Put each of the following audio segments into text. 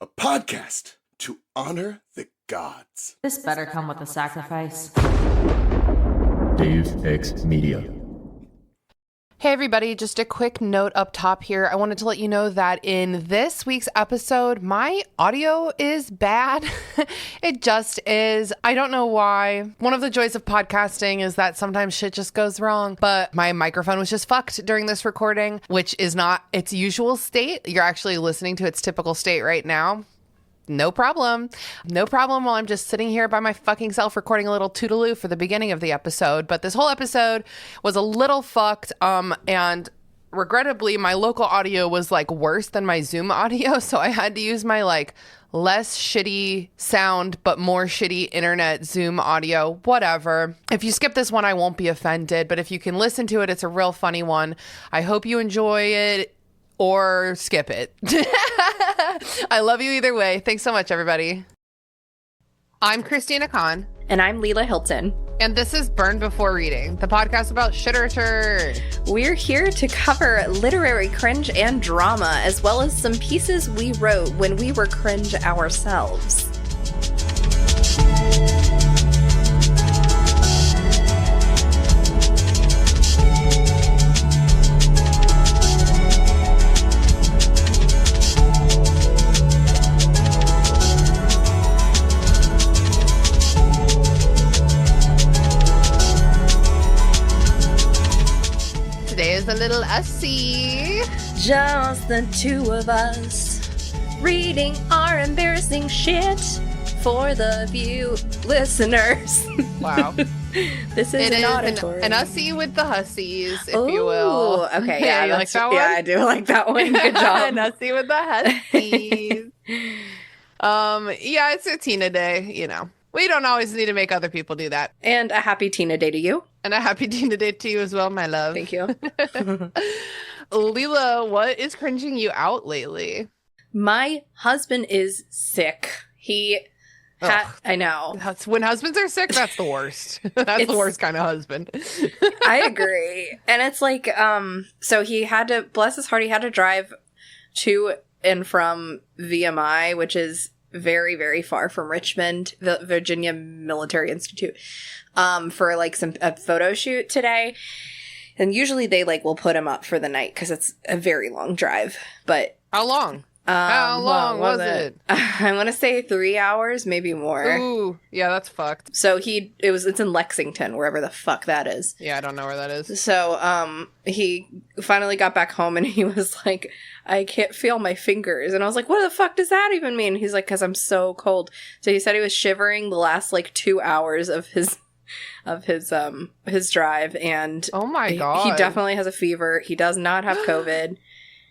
a podcast to honor the gods. This better come with a sacrifice. Dave X Media. Hey everybody, just a quick note up top here. I wanted to let you know that in this week's episode, my audio is bad. It just is. I don't know why. One of the joys of podcasting is that sometimes shit just goes wrong, but my microphone was just fucked during this recording, which is not its usual state. You're actually listening to its typical state right now. No problem. No problem while I'm just sitting here by my fucking self recording a little toodaloo for the beginning of the episode. But this whole episode was a little fucked. And regrettably, my local audio was like worse than my Zoom audio. So I had to use my like less shitty sound, but more shitty internet Zoom audio, whatever. If you skip this one, I won't be offended. But if you can listen to it, it's a real funny one. I hope you enjoy it. Or skip it. I love you either way. Thanks so much, everybody. I'm Christina Kann. And I'm Leela Hilton. And this is Burn Before Reading, the podcast about literature. We're here to cover literary cringe and drama, as well as some pieces we wrote when we were cringe ourselves. Today is a little ussy. Just the two of us reading our embarrassing shit for the few listeners. Wow. This is an auditory. An ussy with the hussies, if you will. Okay, yeah, you like that one? Yeah, I do like that one. Good job. An ussy with the hussies. Yeah, it's a Tina day, you know. We don't always need to make other people do that. And a happy Tina Day to you. And a happy Tina Day to you as well, my love. Thank you. Leela, what is cringing you out lately? My husband is sick. I know. When husbands are sick, that's the worst. That's the worst kind of husband. I agree. And it's like, so he had to, bless his heart, he had to drive to and from VMI, which is very, very far from Richmond, the Virginia Military Institute, for like a photo shoot today. And usually they like will put him up for the night because it's a very long drive. But how long? How long was it? I want to say 3 hours, maybe more. Ooh, yeah, that's fucked. So it's in Lexington, wherever the fuck that is. Yeah, I don't know where that is. So he finally got back home and he was like, I can't feel my fingers. And I was like, what the fuck does that even mean? He's like, because I'm so cold. So he said he was shivering the last like 2 hours of his drive. And oh my God. He definitely has a fever. He does not have COVID.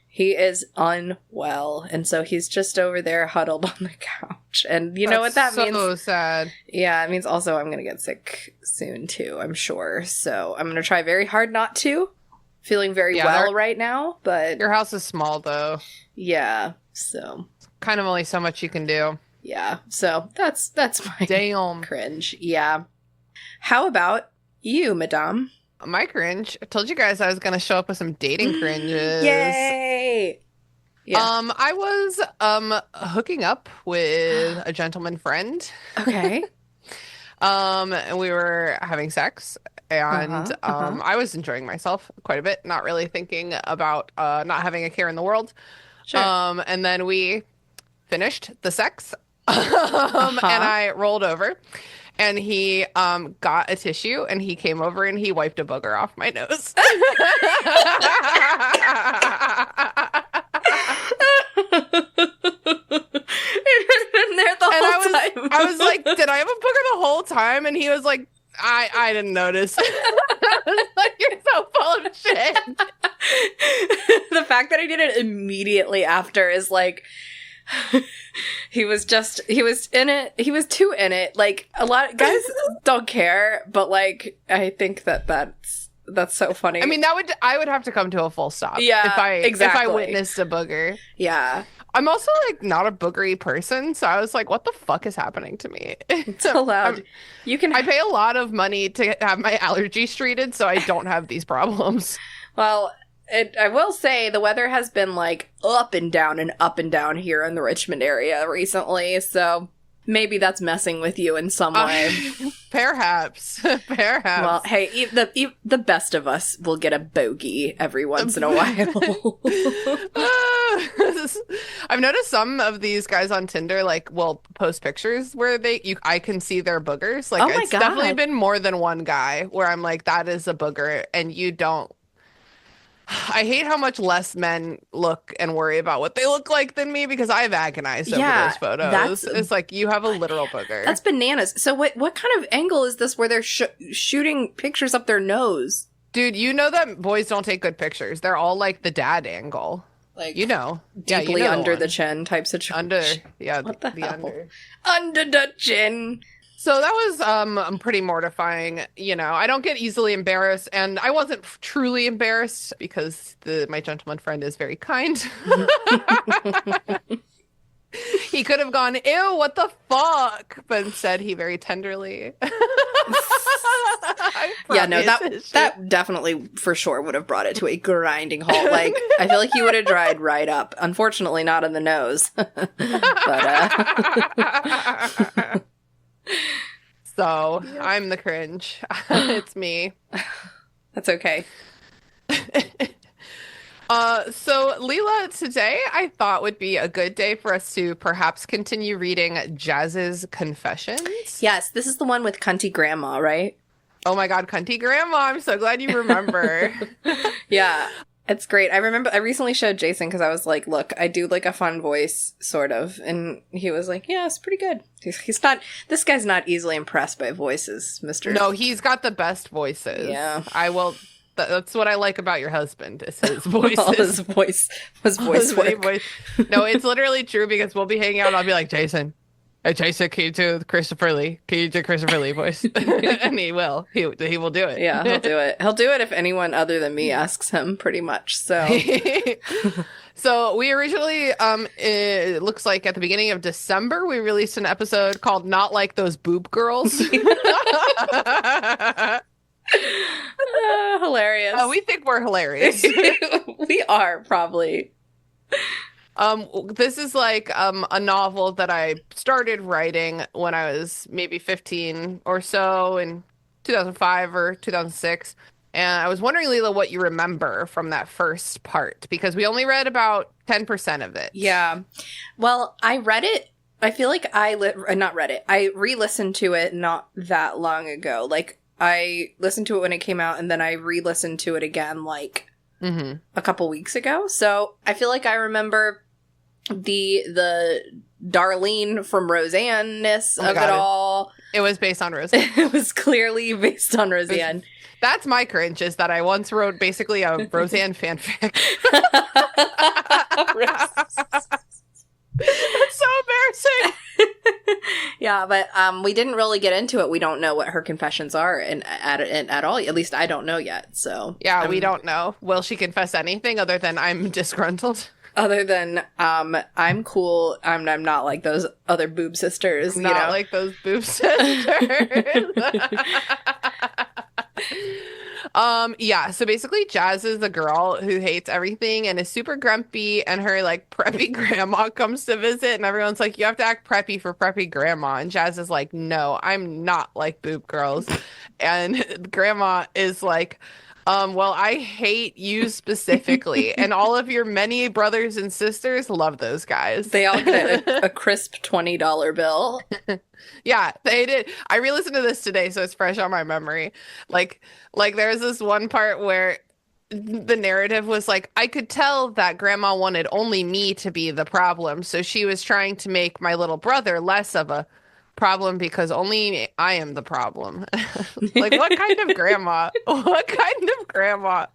He is unwell, and so he's just over there huddled on the couch. And you know what that means? So sad. Yeah, it means also I'm going to get sick soon, too, I'm sure. So I'm going to try very hard not to. Feeling very well right now, but... Your house is small, though. Yeah, so... Kind of only so much you can do. Yeah, so that's my damn cringe. Yeah. How about you, madame? My cringe. I told you guys I was going to show up with some dating cringes. Yay! Yeah. I was hooking up with a gentleman friend. Okay. And we were having sex, and I was enjoying myself quite a bit, not really thinking about not having a care in the world. Sure. And then we finished the sex, and I rolled over. And he got a tissue, and he came over, and he wiped a booger off my nose. I was like, did I have a booger the whole time? And he was like, I didn't notice. I was like, you're so full of shit. The fact that I did it immediately after is like... he was in it. He was too in it. Like, a lot of guys don't care, but like, I think that's so funny. I mean, I would have to come to a full stop. Yeah, if I witnessed a booger. Yeah. I'm also like not a boogery person, so I was like, what the fuck is happening to me? It's allowed. I pay a lot of money to have my allergies treated, so I don't have these problems. Well, I will say the weather has been like up and down here in the Richmond area recently, so maybe that's messing with you in some way. Perhaps. Well, hey, the best of us will get a bogey every once in a while. I've noticed some of these guys on Tinder like will post pictures where I can see their boogers. Like, oh my it's God. definitely been more than one guy where I'm like, that is a booger, and you don't. I hate how much less men look and worry about what they look like than me, because I've agonized over those photos. It's like, you have a literal booger. That's bananas. So what kind of angle is this where they're shooting pictures up their nose? Dude, you know that boys don't take good pictures. They're all like the dad angle. Like, deeply under the chin type situation. What the hell? Under the chin. So that was pretty mortifying. I don't get easily embarrassed, and I wasn't truly embarrassed because my gentleman friend is very kind. He could have gone, ew, what the fuck? But instead, he very tenderly. Yeah, no, that definitely for sure would have brought it to a grinding halt. Like, I feel like he would have dried right up. Unfortunately, not in the nose. But, So, I'm the cringe. It's me. That's okay. So Leela, today I thought would be a good day for us to perhaps continue reading Jazz's Confessions. Yes, this is the one with Cunty Grandma, right? Oh my God, Cunty Grandma. I'm so glad you remember. Yeah, it's great. I remember I recently showed Jason because I was like, look, I do like a fun voice, sort of. And he was like, yeah, it's pretty good. This guy's not easily impressed by voices, Mr. No, he's got the best voices. Yeah. That's what I like about your husband, is his voices. His voice work. No, it's literally true, because we'll be hanging out and I'll be like, Jason, hey, Jason, can you do Christopher Lee? Can you do Christopher Lee voice? And he will. He will do it. Yeah, he'll do it. He'll do it if anyone other than me asks him, pretty much. So... So we originally, it looks like at the beginning of December, we released an episode called Not Like Those Boob Girls. Hilarious. We think we're hilarious. We are, probably. This is like a novel that I started writing when I was maybe 15 or so, in 2005 or 2006. And I was wondering, Leela, what you remember from that first part, because we only read about 10% of it. Yeah. Well, I read it. I feel like not read it. I re-listened to it not that long ago. Like, I listened to it when it came out, and then I re-listened to it again, like, a couple weeks ago. So I feel like I remember the Darlene from Roseanne-ness of it all. It was based on Roseanne. It was clearly based on Roseanne. That's my cringe, is that I once wrote basically a Roseanne fanfic. That's so embarrassing. Yeah, but we didn't really get into it. We don't know what her confessions are at all. At least I don't know yet. So yeah, we don't know. Will she confess anything other than I'm disgruntled? Other than I'm cool. I'm not like those other boob sisters. Not like those boob sisters. Yeah, so basically Jazz is a girl who hates everything and is super grumpy, and her like preppy grandma comes to visit, and everyone's like, you have to act preppy for preppy grandma, and Jazz is like, no, I'm not like boob girls. And grandma is like, well, I hate you specifically, and all of your many brothers and sisters love those guys. They all get a crisp $20 bill. Yeah, they did. I re-listened to this today, so it's fresh on my memory. Like there's this one part where the narrative was like, I could tell that grandma wanted only me to be the problem, so she was trying to make my little brother less of a problem because only I am the problem. Like, what kind of grandma? What kind of grandma?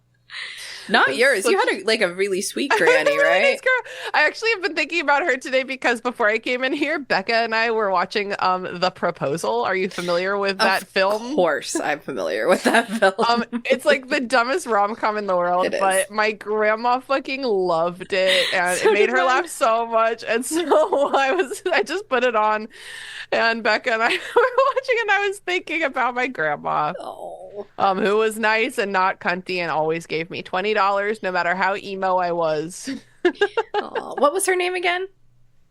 Not yours. You had a really sweet granny, right? Nice girl. I actually have been thinking about her today because before I came in here, Becca and I were watching The Proposal. Are you familiar with that film? Of course, I'm familiar with that film. It's like the dumbest rom-com in the world, but my grandma fucking loved it, and it made her laugh so much. And so I just put it on, and Becca and I were watching, and I was thinking about my grandma. Oh. who was nice and not cunty and always gave me $20 no matter how emo I was. Aw. What was her name again?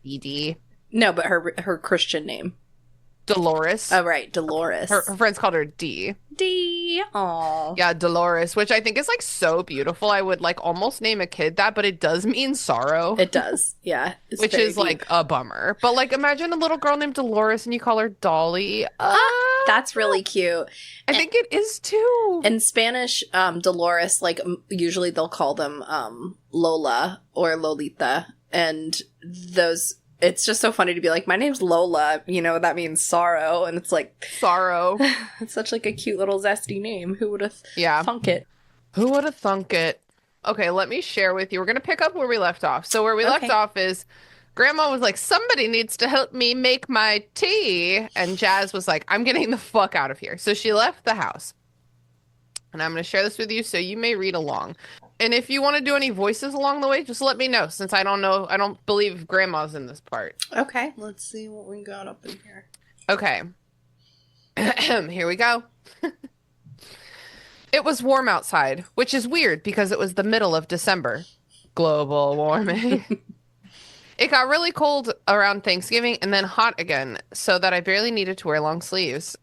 Edie. No, but her Christian name. Dolores. Oh, right. Dolores. Her friends called her D. D. Aw. Yeah, Dolores, which I think is like so beautiful. I would like almost name a kid that, but it does mean sorrow. It does. Yeah. Which is deep. like a bummer. But like imagine a little girl named Dolores and you call her Dolly. That's really cute. I think it is too. In Spanish, Dolores, like usually they'll call them Lola or Lolita. And those... It's just so funny to be like, my name's Lola, you know, that means sorrow. And it's like... Sorrow. It's such like a cute little zesty name. Who would have thunk it? Who would have thunk it? Okay, let me share with you. We're going to pick up where we left off. So where we left off is Grandma was like, somebody needs to help me make my tea. And Jazz was like, I'm getting the fuck out of here. So she left the house. And I'm going to share this with you so you may read along. And if you want to do any voices along the way, just let me know, since I don't know. I don't believe Grandma's in this part. Okay, let's see what we got up in here. Okay. Here we go. It was warm outside, which is weird because it was the middle of December. Global warming. It got really cold around Thanksgiving and then hot again, so that I barely needed to wear long sleeves.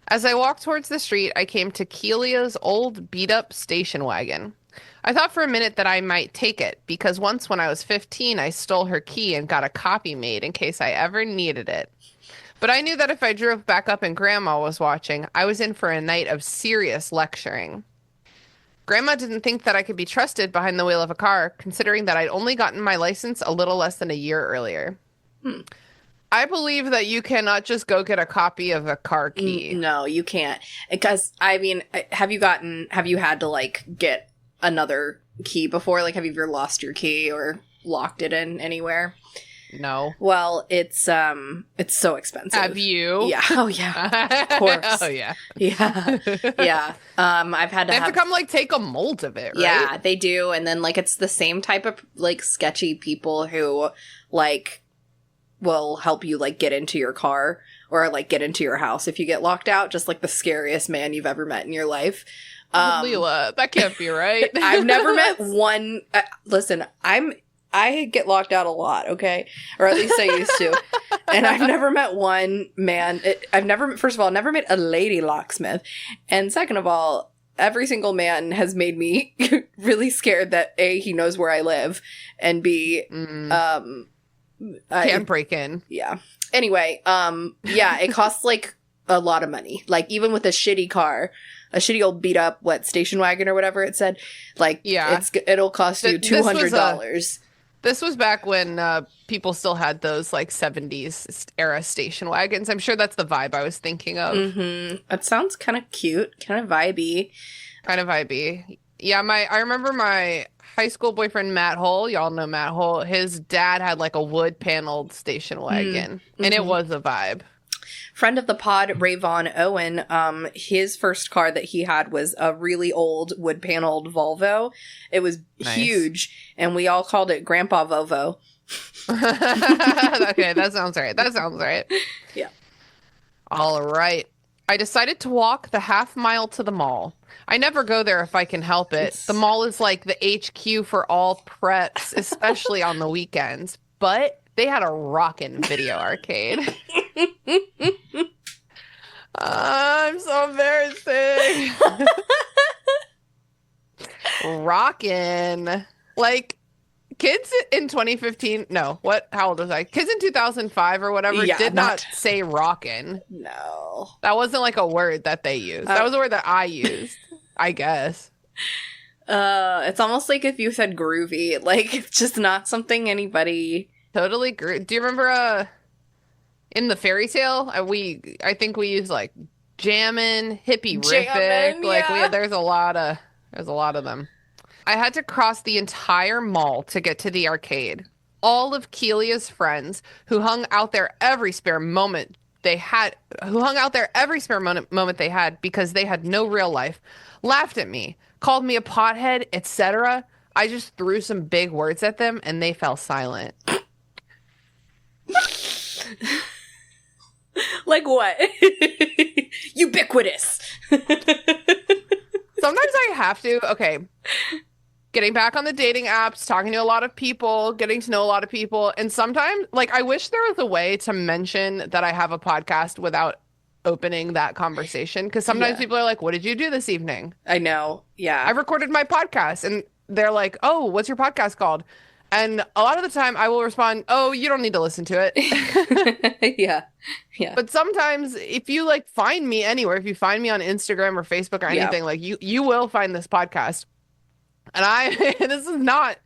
As I walked towards the street, I came to Kelia's old beat-up station wagon. I thought for a minute that I might take it, because once when I was 15, I stole her key and got a copy made in case I ever needed it. But I knew that if I drove back up and Grandma was watching, I was in for a night of serious lecturing. Grandma didn't think that I could be trusted behind the wheel of a car, considering that I'd only gotten my license a little less than a year earlier. I believe that you cannot just go get a copy of a car key. No, you can't. Because, I mean, have you had to, like, get another key before? Like, have you ever lost your key or locked it in anywhere? No. Well, it's so expensive. Have you? Yeah. Oh, yeah. Of course. Oh, yeah. Yeah. Yeah. I've had to They have to come, like, take a mold of it, right? Yeah, they do. And then, like, it's the same type of, like, sketchy people who, like, will help you, like, get into your car or, like, get into your house if you get locked out. Just, like, the scariest man you've ever met in your life. Leela, that can't be right. I've never met one... listen, I get locked out a lot, okay? Or at least I used to. And I've never met one man... First of all, never met a lady locksmith. And second of all, every single man has made me really scared that A, he knows where I live, and B, Can't break in. Yeah. Anyway, yeah, it costs, like, a lot of money. Like, even with a shitty car, a shitty old beat up, station wagon or whatever it said, like, yeah, it'll cost you $200. This was back when people still had those, like, 70s era station wagons. I'm sure that's the vibe I was thinking of. Mm-hmm. That sounds kind of cute, kind of vibey. Yeah, I remember my high school boyfriend, Matt Hull. Y'all know Matt Hull. His dad had, like, a wood-paneled station wagon, and it was a vibe. Friend of the pod, Rayvon Owen, his first car that he had was a really old wood-paneled Volvo. It was huge, and we all called it Grandpa Vovo. Okay, that sounds right. Yeah. All right. I decided to walk the half mile to the mall. I never go there if I can help it. The mall is like the HQ for all preps, especially on the weekends. But they had a rockin' video arcade. I'm so embarrassing. Rockin'. Like, kids in 2015, no, how old was I? Kids in 2005 or whatever did not say rockin'. No. That wasn't like a word that they used. That was a word that I used, I guess. It's almost like if you said groovy. Like, it's just not something anybody... Totally do you remember in the fairy tale I think we used like jammin', hippie-rific, like there's a lot of them. I had to cross the entire mall to get to the arcade. All of Kelia's friends who hung out there every spare moment they had because they had no real life, laughed at me, called me a pothead, etc. I just threw some big words at them and they fell silent. Like what? Ubiquitous. Sometimes I have to. Okay. Getting back on the dating apps, talking to a lot of people, getting to know a lot of people. And sometimes, like, I wish there was a way to mention that I have a podcast without opening that conversation. Because sometimes people are like, what did you do this evening? I know. Yeah. I recorded my podcast. And they're like, oh, what's your podcast called? And a lot of the time I will respond, oh, you don't need to listen to it. Yeah. Yeah. But sometimes if you like find me anywhere, if you find me on Instagram or Facebook or anything, like you will find this podcast. And this is not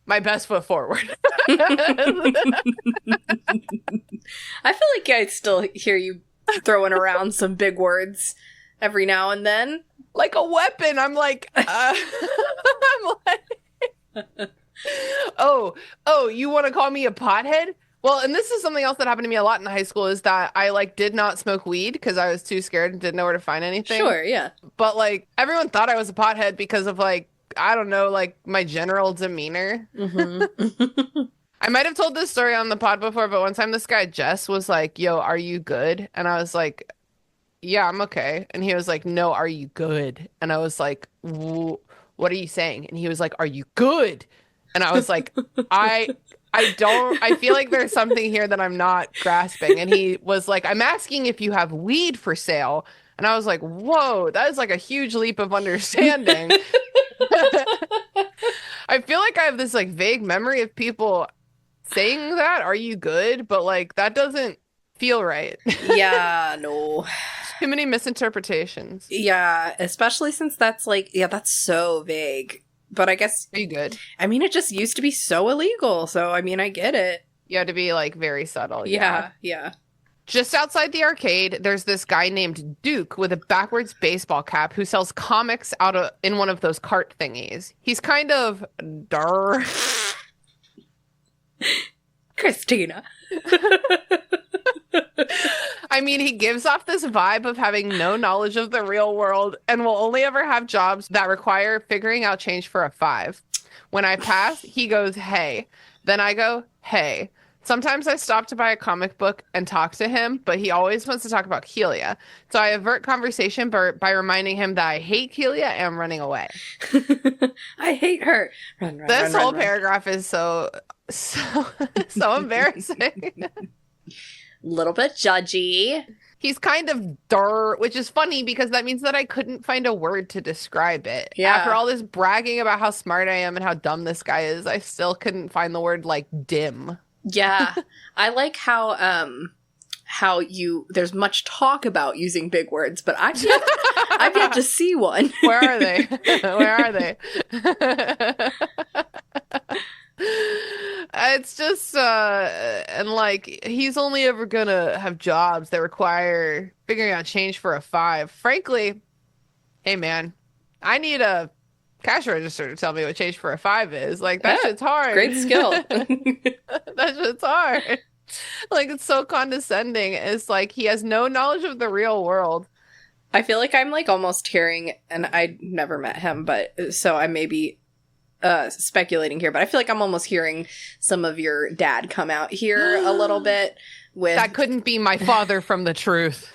my best foot forward. I feel like I still hear you throwing around some big words every now and then. Like a weapon. I'm like, I'm like, oh, you want to call me a pothead? Well, and this is something else that happened to me a lot in high school is that I like did not smoke weed because I was too scared and didn't know where to find anything. Sure, yeah. But like everyone thought I was a pothead because of like, I don't know, like my general demeanor. Mm-hmm. I might have told this story on the pod before, but one time this guy, Jess, was like, yo, are you good? And I was like, yeah, I'm okay. And he was like, no, are you good? And I was like, what are you saying? And he was like, are you good? And I was like, I feel like there's something here that I'm not grasping. And he was like, I'm asking if you have weed for sale. And I was like, whoa, that is like a huge leap of understanding. I feel like I have this like vague memory of people saying that, are you good? But like that doesn't feel right. Yeah, no. Too many misinterpretations. Yeah, especially since that's like, yeah, that's so vague. But I guess... Are you good? I mean, it just used to be so illegal. So, I mean, I get it. You had to be like very subtle. Yeah. Just outside the arcade, there's this guy named Duke with a backwards baseball cap who sells comics in one of those cart thingies. He's kind of Christina. I mean, he gives off this vibe of having no knowledge of the real world and will only ever have jobs that require figuring out change for a 5. When I pass, he goes, hey. Then I go, hey. Sometimes I stop to buy a comic book and talk to him, but he always wants to talk about Kelia. So I avert conversation by reminding him that I hate Kelia and I'm running away. I hate her. This whole paragraph is so embarrassing. Little bit judgy. He's kind of which is funny because that means that I couldn't find a word to describe it. Yeah. After all this bragging about how smart I am and how dumb this guy is, I still couldn't find the word like dim. Yeah. I like how there's much talk about using big words, but I've yet to see one. Where are they? Where are they? It's just and like he's only ever gonna have jobs that require figuring out change for a 5. Frankly, hey man, I need a cash register to tell me what change for a 5 is. Like that shit's hard. Great skill. That shit's hard. Like it's so condescending. It's like he has no knowledge of the real world. I feel like I'm like almost hearing, and I never met him, but so I may be speculating here, but I feel like I'm almost hearing some of your dad come out here a little bit with that couldn't be my father from the truth.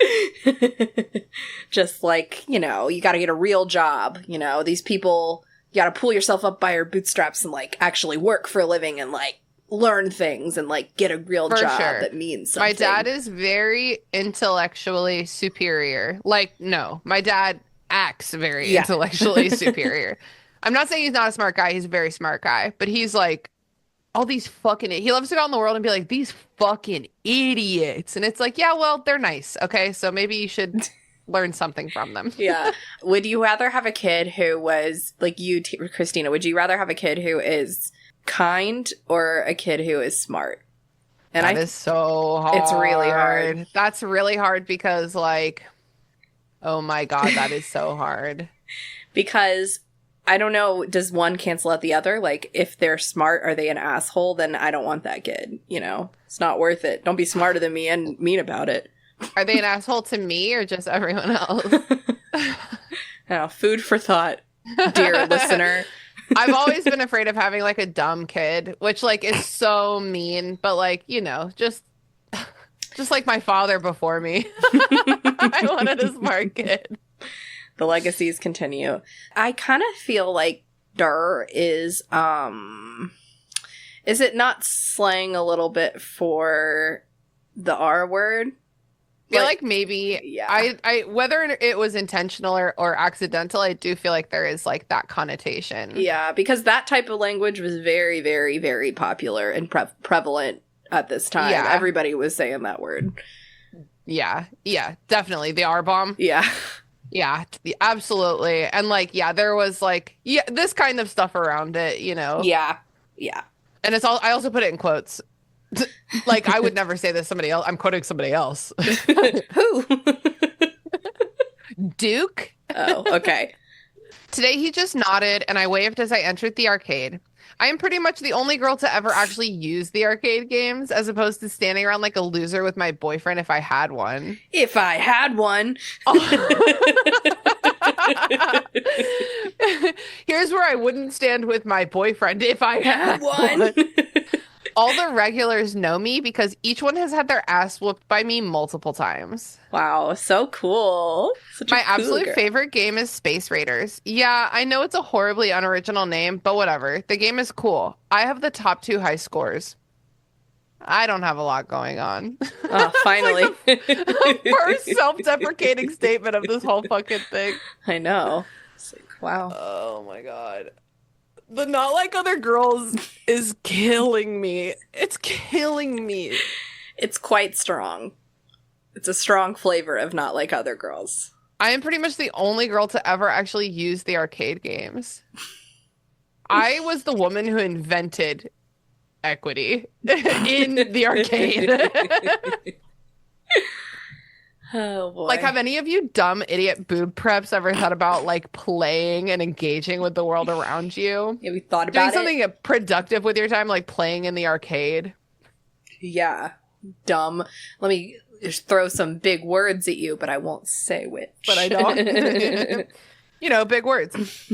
Just like, you know, you got to get a real job, you know, these people, you got to pull yourself up by your bootstraps and like actually work for a living and like learn things and like get a real job that means something. My dad is very intellectually superior. Like, no, my dad acts very intellectually superior. I'm not saying he's not a smart guy. He's a very smart guy. But he's like, all these fucking... He loves to go out in the world and be like, these fucking idiots. And it's like, yeah, well, they're nice. Okay, so maybe you should learn something from them. Yeah. Would you rather have a kid who was, like you, Christina, would you rather have a kid who is kind or a kid who is smart? And that is so hard. It's really hard. That's really hard because, like, oh my God, that is so hard. Because... I don't know, does one cancel out the other? Like, if they're smart, are they an asshole? Then I don't want that kid, you know? It's not worth it. Don't be smarter than me and mean about it. Are they an asshole to me or just everyone else? Now, food for thought, dear listener. I've always been afraid of having, like, a dumb kid, which, like, is so mean. But, like, you know, just like my father before me. I wanted a smart kid. The legacies continue. I kind of feel like "der" is it not slang a little bit for the R word? I feel like maybe, yeah. I whether it was intentional or accidental, I do feel like there is like that connotation. Yeah, because that type of language was very, very, very popular and prevalent at this time. Yeah. Everybody was saying that word. Yeah, definitely. The R-bomb. Yeah. Yeah, absolutely. And like, yeah, there was like, this kind of stuff around it, you know? Yeah. And it's all, I also put it in quotes. Like, I would never say this to somebody else. I'm quoting somebody else. Who? Duke. Oh, okay. Today he just nodded and I waved as I entered the arcade. I am pretty much the only girl to ever actually use the arcade games, as opposed to standing around like a loser with my boyfriend if I had one. If I had one. Here's where I wouldn't stand with my boyfriend if I had one. All the regulars know me because each one has had their ass whooped by me multiple times. Wow, so cool. My absolute favorite game is Space Raiders. Yeah, I know it's a horribly unoriginal name, but whatever. The game is cool. I have the top 2 high scores. I don't have a lot going on. Oh, finally. Like the first self-deprecating statement of this whole fucking thing. I know. It's like, wow. Oh my god. The not like other girls is killing me. It's killing me. It's quite strong. It's a strong flavor of not like other girls. I am pretty much the only girl to ever actually use the arcade games. I was the woman who invented equity in the arcade. Oh boy. Like, have any of you dumb idiot boob preps ever thought about like playing and engaging with the world around you? Have you thought Doing about something productive with your time, like playing in the arcade? Yeah. Dumb. Let me just throw some big words at you, but I won't say which. But I don't. You know, big words.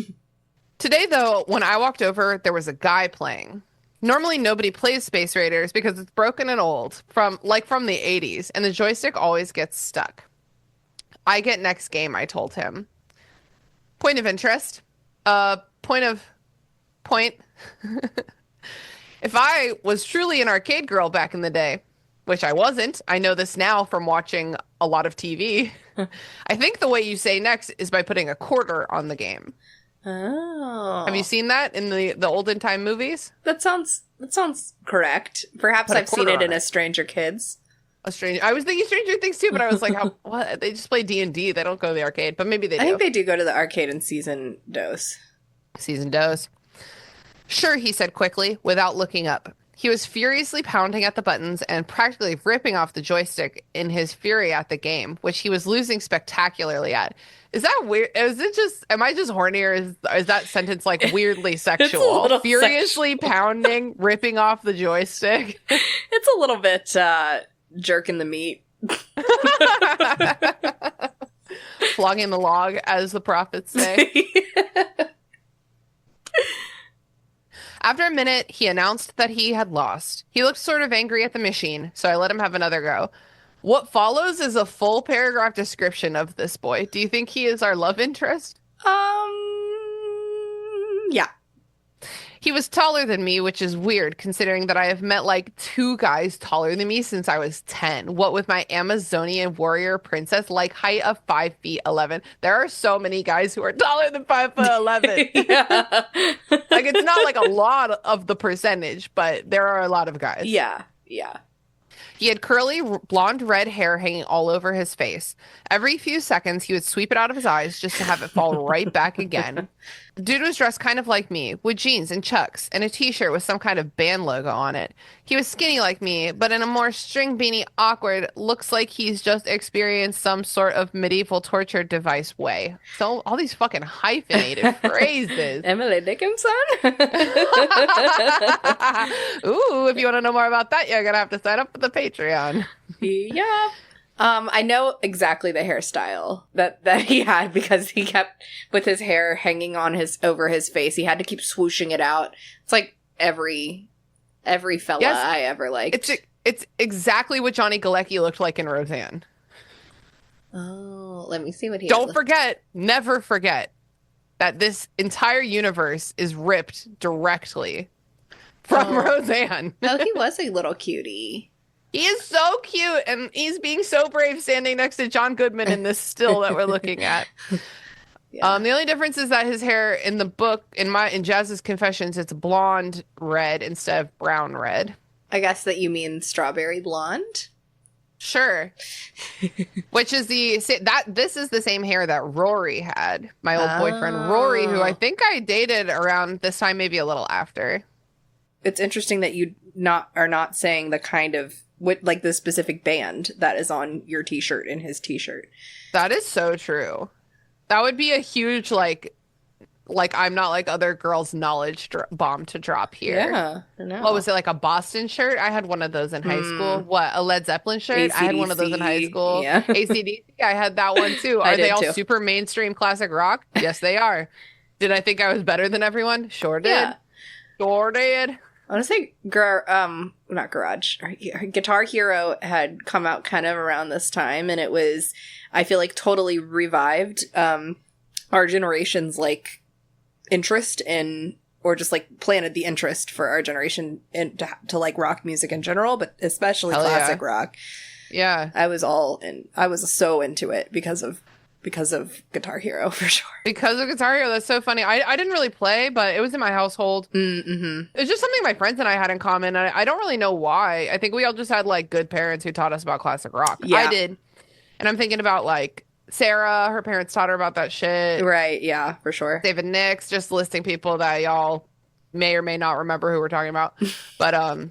Today, though, when I walked over, there was a guy playing. Normally, nobody plays Space Raiders because it's broken and old, from the 80s, and the joystick always gets stuck. I get next game, I told him. Point of interest. Point. If I was truly an arcade girl back in the day, which I wasn't, I know this now from watching a lot of TV, I think the way you say next is by putting a quarter on the game. Oh. Have you seen that in the olden time movies? That sounds correct. Perhaps I've seen it in A Stranger Kids. I was thinking Stranger Things too, but I was like, what? They just play D&D. They don't go to the arcade, but maybe they do. I think they do go to the arcade in season dose. Season dose. Sure, he said quickly, without looking up. He was furiously pounding at the buttons and practically ripping off the joystick in his fury at the game, which he was losing spectacularly at. Is that weird? Am I just horny, or is that sentence like weirdly sexual? Furiously pounding, ripping off the joystick. It's a little bit jerking the meat. Flogging the log, as the prophets say. After a minute, he announced that he had lost. He looked sort of angry at the machine, so I let him have another go. What follows is a full paragraph description of this boy. Do you think he is our love interest? Yeah. He was taller than me, which is weird considering that I have met like 2 guys taller than me since I was 10. What with my Amazonian warrior princess like height of 5'11". There are so many guys who are taller than 5'11". Yeah. Like, it's not like a lot of the percentage, but there are a lot of guys. Yeah. He had curly blonde red hair hanging all over his face. Every few seconds, he would sweep it out of his eyes just to have it fall right back again. The dude was dressed kind of like me, with jeans and chucks, and a t-shirt with some kind of band logo on it. He was skinny like me, but in a more string beanie, awkward, looks like he's just experienced some sort of medieval torture device way. So all these fucking hyphenated phrases. Emily Dickinson? Ooh, if you want to know more about that, you're going to have to sign up for the Patreon. Yeah. I know exactly the hairstyle that he had because he kept with his hair hanging on over his face. He had to keep swooshing it out. It's like every fella I ever liked. It's exactly what Johnny Galecki looked like in Roseanne. Oh, let me see what he Don't forget, never forget that this entire universe is ripped directly from Roseanne. Oh, he was a little cutie. He is so cute, and he's being so brave standing next to John Goodman in this still that we're looking at. Yeah. The only difference is that his hair in the book, in Jazz's Confessions, it's blonde red instead of brown red. I guess that you mean strawberry blonde? Sure. Which is this is the same hair that Rory had, my old boyfriend Rory, who I think I dated around this time, maybe a little after. It's interesting that you are not saying the kind of like the specific band that is on your t-shirt and his t-shirt. That is so true. That would be a huge like I'm not like other girls knowledge bomb to drop here. Yeah, I know. What was it, like a Boston shirt? I had one of those in high school. What, a Led Zeppelin shirt? AC/DC. I had one of those in high school. Yeah. AC/DC, I had that one too. Are they all too. super mainstream classic rock? Yes, they are. Did I think I was better than everyone? Sure did. Yeah. Sure did. I want to say, not Garage. Guitar Hero had come out kind of around this time, and it was, I feel like, totally revived our generation's like interest in, or just like planted the interest for our generation to like rock music in general, but especially classic rock. Yeah, I was so into it because of Guitar Hero, for sure. Because of Guitar Hero, that's so funny. I didn't really play, but it was in my household. Mm-hmm. It's just something my friends and I had in common. I don't really know why. I think we all just had like good parents who taught us about classic rock. Yeah. I did. And I'm thinking about like Sarah, her parents taught her about that shit. Right, yeah, for sure. David Nix, just listing people that y'all may or may not remember who we're talking about. But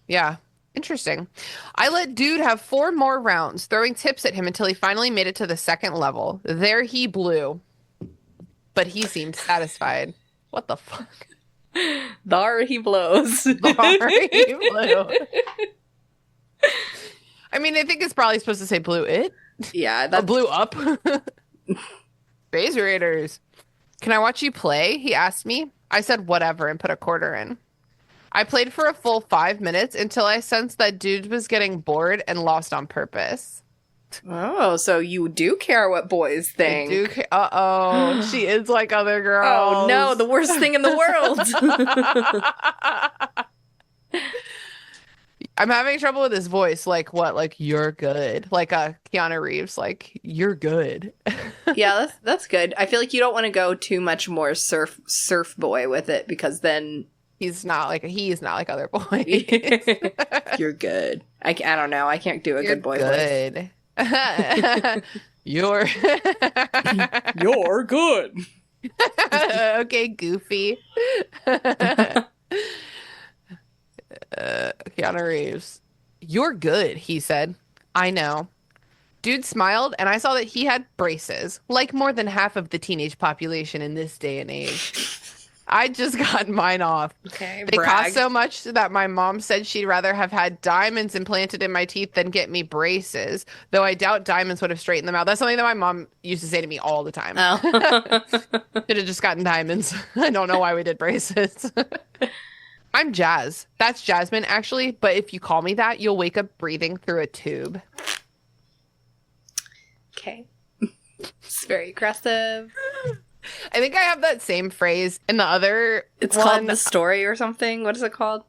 yeah. Interesting. I let Dude have 4 more rounds, throwing tips at him until he finally made it to the second level. There he blew. But he seemed satisfied. What the fuck? There he blows. There he blew. I mean, I think it's probably supposed to say blew it. Yeah. Or blew up. Space Raiders. Can I watch you play? He asked me. I said whatever and put a quarter in. I played for a full 5 minutes until I sensed that Dude was getting bored and lost on purpose. Oh, so you do care what boys think. Uh-oh. She is like other girls. Oh, no. The worst thing in the world. I'm having trouble with his voice. Like, what? Like, you're good. Like Keanu Reeves. Like, you're good. Yeah, that's good. I feel like you don't want to go too much more surf boy with it, because then... He's not like other boys. You're good. I don't know. I can't do a good boy voice. You're good. Okay, Goofy. Keanu Reeves. You're good, he said. I know. Dude smiled, and I saw that he had braces, like more than half of the teenage population in this day and age. I just got mine off. Okay, they cost so much that my mom said she'd rather have had diamonds implanted in my teeth than get me braces, though I doubt diamonds would have straightened them out. That's something that my mom used to say to me all the time. Oh. Should have just gotten diamonds. I don't know why we did braces. I'm Jazz. That's Jasmine, actually, but if you call me that, you'll wake up breathing through a tube. Okay. It's very aggressive. I think I have that same phrase in the other It's one. called The Story or something. What is it called?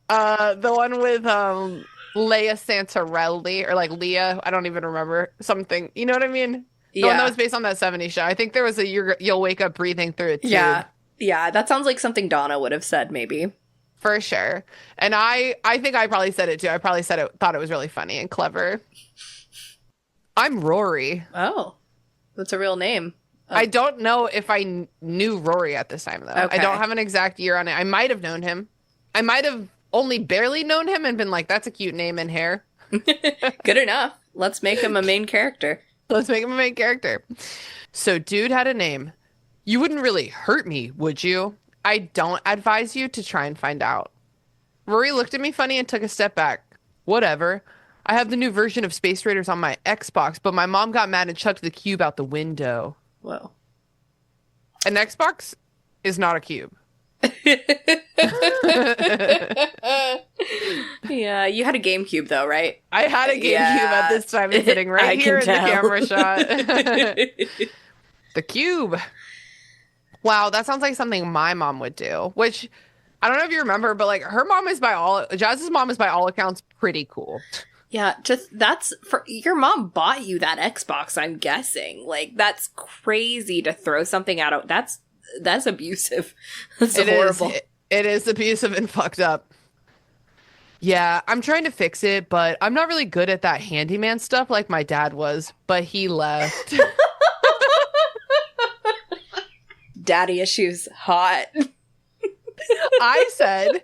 The one with Leia Santarelli, or like Leah. I don't even remember something. You know what I mean? The one that was based on that 70s show. I think there was a you'll wake up breathing through a tube. Yeah, that sounds like something Donna would have said, maybe. For sure. And I think I probably said it too. I probably thought it was really funny and clever. I'm Rory. Oh, that's a real name. Oh. I don't know if I knew Rory at this time, though. Okay. I don't have an exact year on it. I might have known him. I might have only barely known him and been like, that's a cute name and hair. Good enough. Let's make him a main character. Let's make him a main character. So Dude had a name. You wouldn't really hurt me, would you? I don't advise you to try and find out. Rory looked at me funny and took a step back. Whatever. I have the new version of Space Raiders on my Xbox, but my mom got mad and chucked the cube out the window. Whoa. An Xbox is not a cube. Yeah, you had a GameCube though, right? I had a GameCube at this time. It's sitting right here in the camera shot. The cube. Wow, that sounds like something my mom would do, which I don't know if you remember, but like Jazz's mom is by all accounts pretty cool. Yeah, that's for your mom bought you that Xbox, I'm guessing. Like, that's crazy to throw something out. That's abusive. That's horrible. It is abusive and fucked up. Yeah, I'm trying to fix it, but I'm not really good at that handyman stuff like my dad was, but he left. Daddy issues hot. I said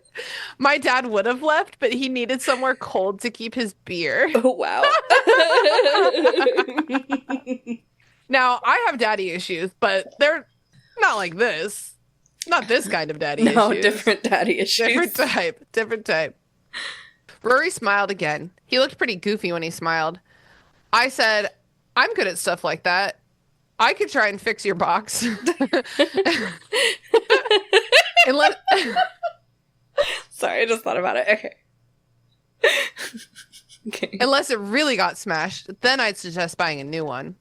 my dad would have left, but he needed somewhere cold to keep his beer. Oh, wow. Now, I have daddy issues, but they're not like this. Not this kind of daddy issues. No, different daddy issues. Different type. Rory smiled again. He looked pretty goofy when he smiled. I said, I'm good at stuff like that. I could try and fix your box. Sorry, I just thought about it. Okay. Okay. Unless it really got smashed, then I'd suggest buying a new one.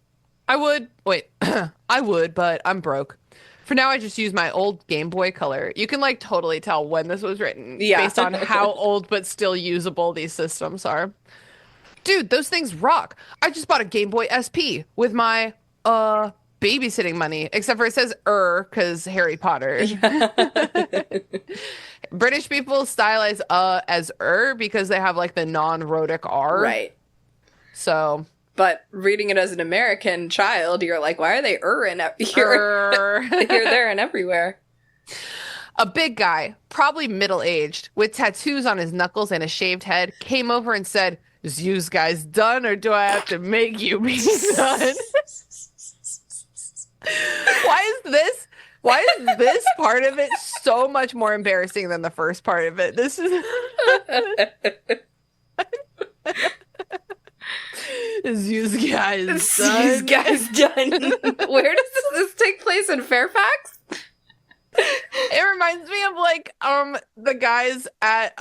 I would, but I'm broke. For now, I just use my old Game Boy Color. You can like totally tell when this was written based on how old but still usable these systems are. Dude, those things rock. I just bought a Game Boy SP with my babysitting money, except for it says because Harry Potter. Yeah. British people stylize as because they have like the non-rhotic R. Right. So, but reading it as an American child, you're like, why are they in here? Here, there, and everywhere. A big guy, probably middle-aged, with tattoos on his knuckles and a shaved head, came over and said, "Is you guys done, or do I have to make you be done?" Why is this part of it so much more embarrassing than the first part of it? This is Is you guys done? Where does this take place, in Fairfax? It reminds me of like the guys at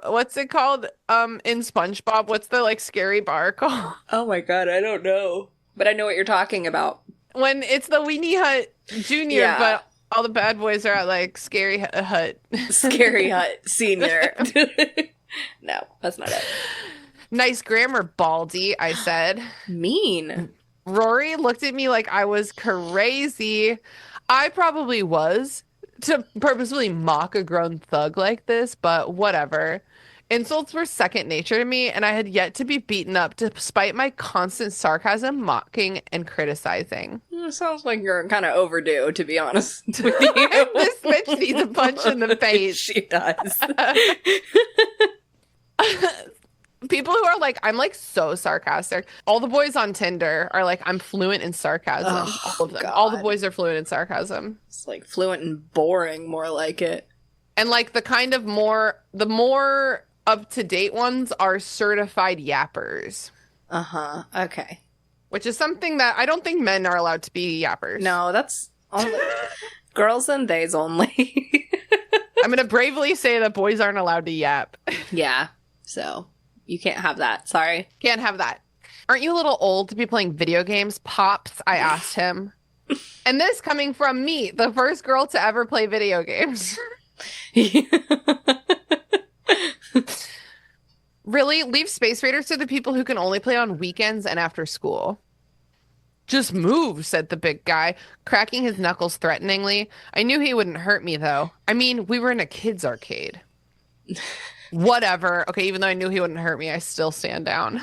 what's it called in SpongeBob? What's the like scary bar called? Oh my god, I don't know, but I know what you're talking about. When it's the Weenie Hut Junior, but all the bad boys are at like Scary Hut. Scary Hut Senior. No, that's not it. Nice grammar, Baldy, I said. Mean. Rory looked at me like I was crazy. I probably was, to purposefully mock a grown thug like this, but whatever. Insults were second nature to me, and I had yet to be beaten up despite my constant sarcasm, mocking, and criticizing. It sounds like you're kind of overdue, to be honest with you. This bitch needs a punch in the face. She does. People who are like, I'm like so sarcastic. All the boys on Tinder are like, I'm fluent in sarcasm. Oh, all of them. God. All the boys are fluent in sarcasm. It's like fluent and boring, more like it. And like the more up-to-date ones are certified yappers. Uh-huh. Okay. Which is something that I don't think men are allowed to be yappers. No, that's only girls and theys only. I'm going to bravely say that boys aren't allowed to yap. Yeah. So you can't have that. Sorry. Can't have that. Aren't you a little old to be playing video games, Pops? I asked him. And this coming from me, the first girl to ever play video games. Really? Leave Space Raiders to the people who can only play on weekends and after school. Just move, said the big guy, cracking his knuckles threateningly. I knew he wouldn't hurt me, though. I mean, we were in a kid's arcade. Whatever. Okay, even though I knew he wouldn't hurt me, I still stand down.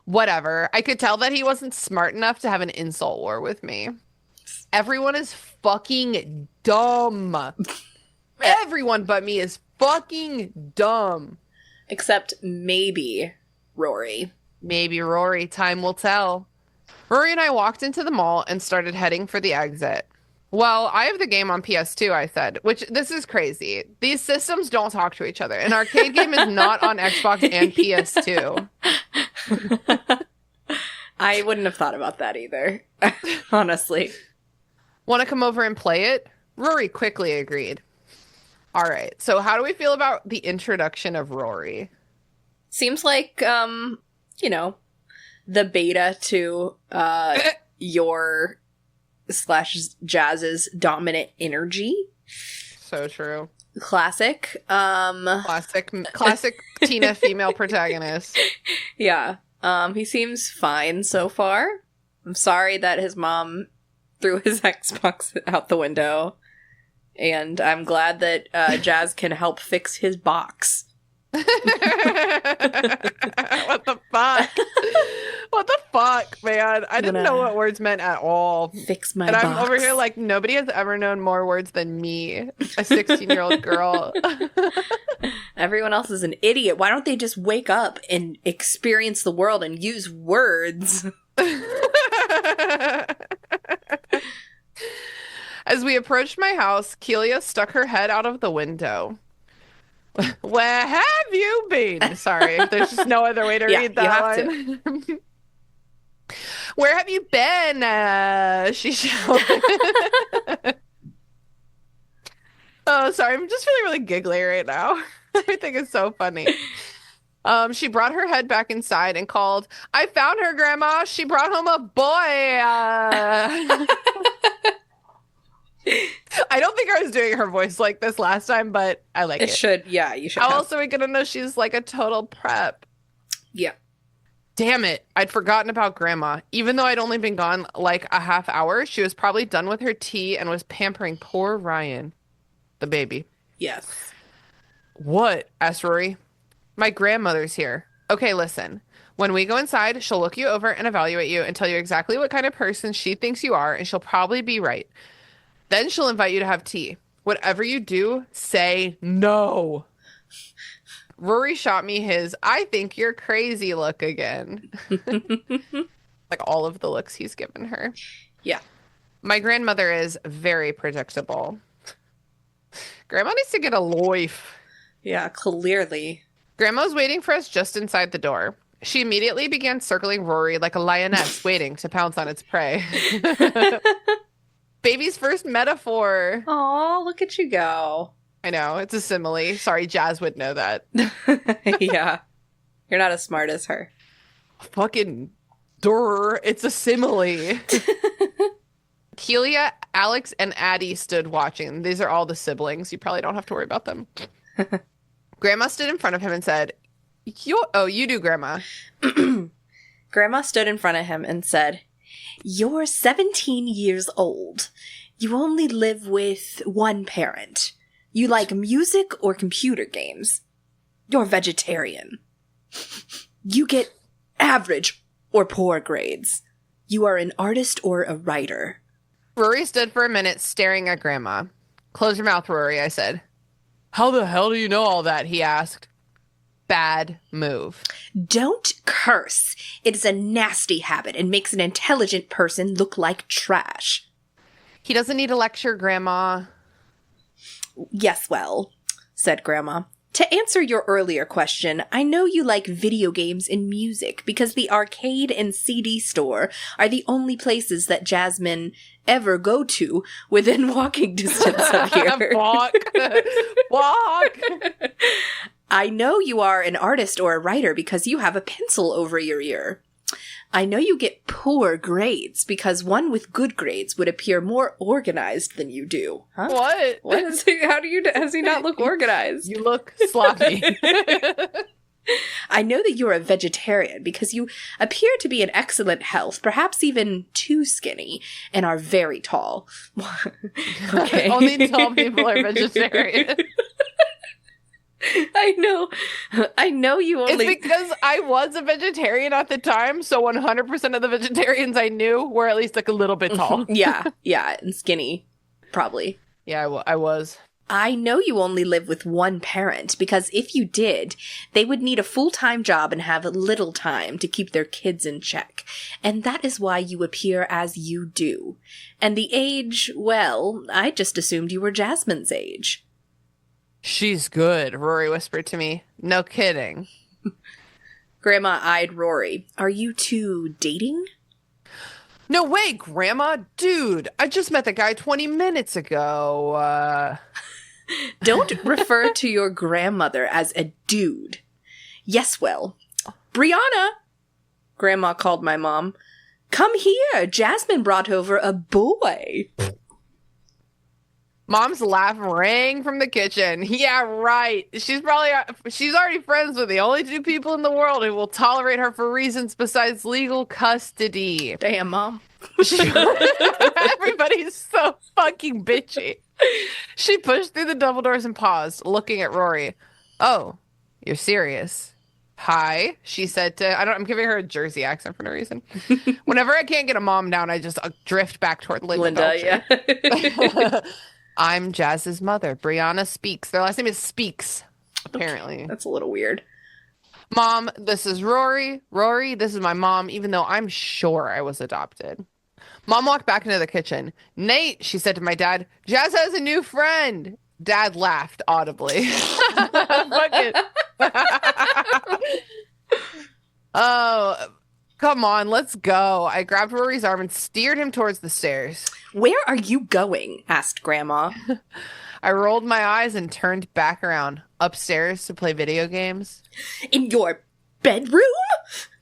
Whatever. I could tell that he wasn't smart enough to have an insult war with me. Everyone is fucking dumb. Everyone but me is fucking dumb. Except maybe Rory. Maybe Rory. Time will tell. Rory and I walked into the mall and started heading for the exit. Well, I have the game on PS2, I said, which this is crazy. These systems don't talk to each other. An arcade game is not on Xbox and PS2. I wouldn't have thought about that either, honestly. Want to come over and play it? Rory quickly agreed. All right. So how do we feel about the introduction of Rory? Seems like, you know, the beta to your / Jazz's dominant energy. So true. Classic. Classic Tina female protagonist. Yeah. He seems fine so far. I'm sorry that his mom threw his Xbox out the window. And I'm glad that Jazz can help fix his box. What the fuck? What the fuck, man? I didn't know what words meant at all. Fix my box. box. I'm over here like, nobody has ever known more words than me, a 16-year-old girl. Everyone else is an idiot. Why don't they just wake up and experience the world and use words? As we approached my house, Kelia stuck her head out of the window. Where have you been? Sorry, there's just no other way to read that one. Where have you been? She shouted. Oh, sorry, I'm just feeling really giggly right now. Everything is so funny. She brought her head back inside and called, "I found her, Grandma. She brought home a boy." I don't think I was doing her voice like this last time, but I like it. Yeah, you should. How else are we gonna know she's like a total prep? Yeah. Damn it. I'd forgotten about Grandma. Even though I'd only been gone like a half hour, she was probably done with her tea and was pampering poor Ryan, the baby. Yes. What? Asked Rory. My grandmother's here. Okay, listen. When we go inside, she'll look you over and evaluate you and tell you exactly what kind of person she thinks you are, and she'll probably be right. Then she'll invite you to have tea. Whatever you do, say no. Rory shot me his, "I think you're crazy" look again. Like all of the looks he's given her. Yeah. My grandmother is very predictable. Grandma needs to get a life. Yeah, clearly. Grandma's waiting for us just inside the door. She immediately began circling Rory like a lioness waiting to pounce on its prey. Baby's first metaphor. Oh, look at you go. I know, it's a simile. Sorry, Jazz would know that. Yeah. You're not as smart as her. Fucking durr, it's a simile. Kelia, Alex, and Addie stood watching. These are all the siblings. You probably don't have to worry about them. Grandma stood in front of him and said, you do, Grandma. Grandma stood in front of him and said, "You're 17 years old. You only live with one parent. You like music or computer games. You're vegetarian. You get average or poor grades. You are an artist or a writer." Rory stood for a minute staring at Grandma. "Close your mouth, Rory," I said. "How the hell do you know all that?" he asked. Bad move. "Don't curse. It is a nasty habit and makes an intelligent person look like trash." He doesn't need a lecture, Grandma. "Yes, well," said Grandma. "To answer your earlier question, I know you like video games and music because the arcade and CD store are the only places that Jasmine ever go to within walking distance of here." Walk. Walk. "I know you are an artist or a writer because you have a pencil over your ear. I know you get poor grades because one with good grades would appear more organized than you do." Huh? What? What is he, does he not look organized? You look sloppy. "I know that you're a vegetarian because you appear to be in excellent health, perhaps even too skinny, and are very tall." Okay. Only tall people are vegetarian. I know you only... It's because I was a vegetarian at the time, so 100% of the vegetarians I knew were at least like a little bit tall. Yeah, and skinny, probably. Yeah, I was. "I know you only live with one parent because if you did, they would need a full-time job and have little time to keep their kids in check. And that is why you appear as you do. And the age, well, I just assumed you were Jasmine's age." "She's good," Rory whispered to me. "No kidding." Grandma eyed Rory. "Are you two dating?" No way, Grandma. Dude, I just met the guy 20 minutes ago. Don't refer to your grandmother as a dude. Yes, well, Brianna, Grandma called my mom. Come here. Jasmine brought over a boy. Mom's laugh rang from the kitchen. Yeah, right. She's already friends with the only two people in the world who will tolerate her for reasons besides legal custody. Damn, Mom. Everybody's so fucking bitchy. She pushed through the double doors and paused, looking at Rory. Oh, you're serious? Hi, she said to, I'm giving her a Jersey accent for no reason. Whenever I can't get a mom down, I just drift back toward Linda Yeah. I'm Jazz's mother, Brianna Speaks. Their last name is Speaks, apparently. That's a little weird. Mom, this is Rory. Rory, this is my mom, even though I'm sure I was adopted. Mom walked back into the kitchen. Nate, she said to my dad, Jazz has a new friend. Dad laughed audibly. Fuck it. Oh, come on, let's go. I grabbed Rory's arm and steered him towards the stairs. Where are you going? Asked Grandma. I rolled my eyes and turned back around. Upstairs to play video games. In your bedroom?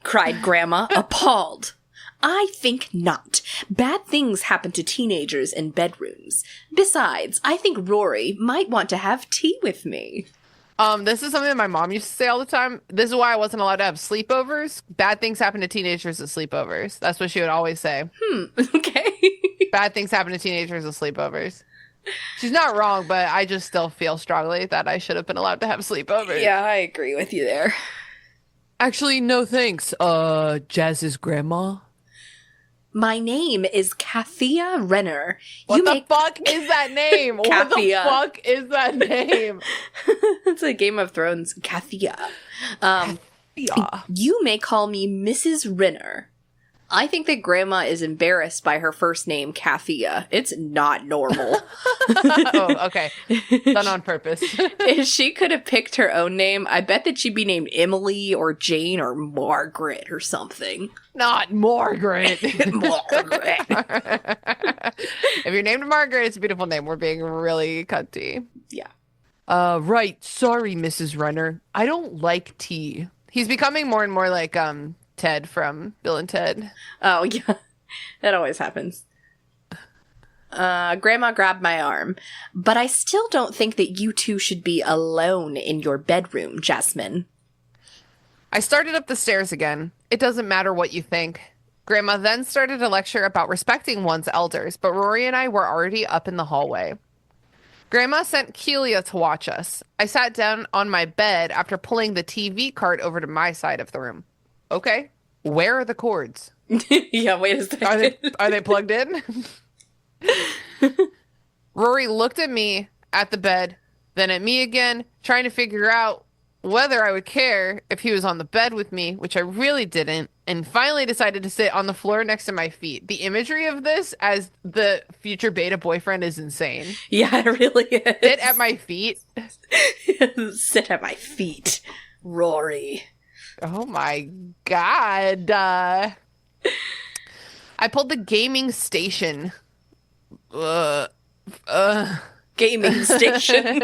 Cried Grandma, appalled. I think not. Bad things happen to teenagers in bedrooms. Besides, I think Rory might want to have tea with me. This is something that my mom used to say all the time. This is why I wasn't allowed to have sleepovers. Bad things happen to teenagers at sleepovers. That's what she would always say. Okay. Bad things happen to teenagers at sleepovers. She's not wrong, but I just still feel strongly that I should have been allowed to have sleepovers. Yeah, I agree with you there. Actually, no thanks. Jazz's grandma? My name is Kathia Renner. What the fuck is that name? What the Kathia. fuck is that name? It's a Game of Thrones. Kathia. Yeah. You may call me Mrs. Renner. I think that Grandma is embarrassed by her first name, Kathia. It's not normal. Oh, okay. Done on purpose. If she could have picked her own name, I bet that she'd be named Emily or Jane or Margaret or something. Not Margaret. Margaret. If you're named Margaret, it's a beautiful name. We're being really cunty. Yeah. Right. Sorry, Mrs. Renner. I don't like tea. He's becoming more and more like Ted from Bill and Ted. Oh, yeah. That always happens. Grandma grabbed my arm. But I still don't think that you two should be alone in your bedroom, Jasmine. I started up the stairs again. It doesn't matter what you think. Grandma then started a lecture about respecting one's elders, but Rory and I were already up in the hallway. Grandma sent Keelia to watch us. I sat down on my bed after pulling the TV cart over to my side of the room. Okay, where are the cords? Yeah, wait a second. Are they plugged in? Rory looked at me at the bed, then at me again, trying to figure out whether I would care if he was on the bed with me, which I really didn't, and finally decided to sit on the floor next to my feet. The imagery of this as the future beta boyfriend is insane. Yeah, it really is. Sit at my feet. Sit at my feet, Rory. Oh my god. I pulled the gaming station. Gaming station.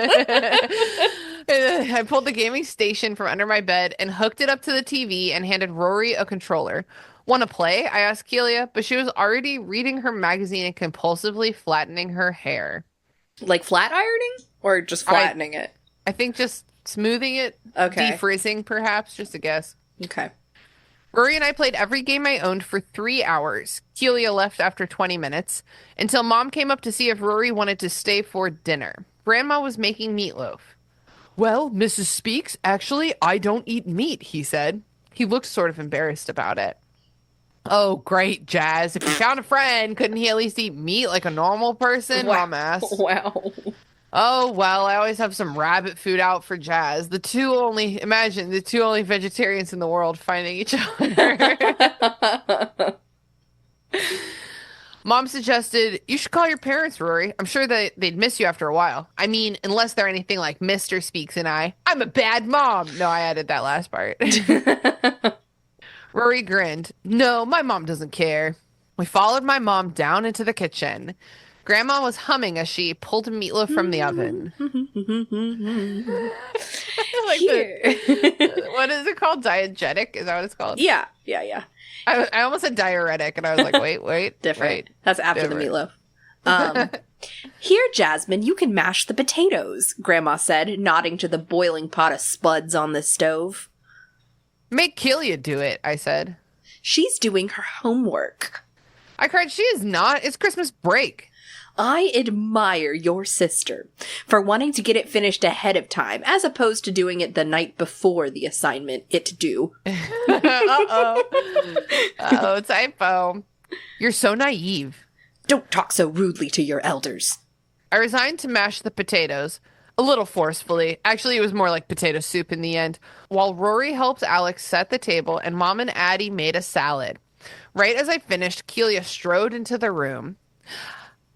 I pulled the gaming station from under my bed and hooked it up to the TV and handed Rory a controller. Want to play? I asked Keelia, but she was already reading her magazine and compulsively flattening her hair. Like flat ironing? Or just flattening it? I think just smoothing it. Okay. Defrizzing, perhaps, just a guess. Okay. Rory and I played every game I owned for 3 hours. Keelia left after 20 minutes, until Mom came up to see if Rory wanted to stay for dinner. Grandma was making meatloaf. Well, Mrs. Speaks, actually, I don't eat meat, he said. He looked sort of embarrassed about it. Oh, great, Jazz. If you found a friend, couldn't he at least eat meat like a normal person? Wow. Mom asked. Wow. Oh, well, I always have some rabbit food out for Jazz. The two only vegetarians in the world finding each other. Mom suggested, you should call your parents, Rory. I'm sure that they'd miss you after a while. I mean, unless they're anything like Mr. Speaks and I. I'm a bad mom. No, I added that last part. Rory grinned. No, my mom doesn't care. We followed my mom down into the kitchen. Grandma was humming as she pulled meatloaf from the oven. Here. What is it called? Diegetic? Is that what it's called? Yeah. I almost said diuretic, and I was like, wait. Different. Wait. That's after Different. the meatloaf. Here, Jasmine, you can mash the potatoes, Grandma said, nodding to the boiling pot of spuds on the stove. Make Kelia do it, I said. She's doing her homework. I cried, she is not. It's Christmas break. I admire your sister for wanting to get it finished ahead of time, as opposed to doing it the night before the assignment it due. Uh-oh, typo. You're so naive. Don't talk so rudely to your elders. I resigned to mash the potatoes, a little forcefully. Actually, it was more like potato soup in the end, while Rory helped Alex set the table and Mom and Addie made a salad. Right as I finished, Kelia strode into the room.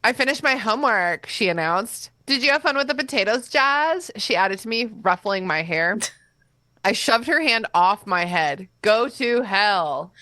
I finished my homework, she announced. Did you have fun with the potatoes, Jazz? She added to me, ruffling my hair. I shoved her hand off my head. Go to hell.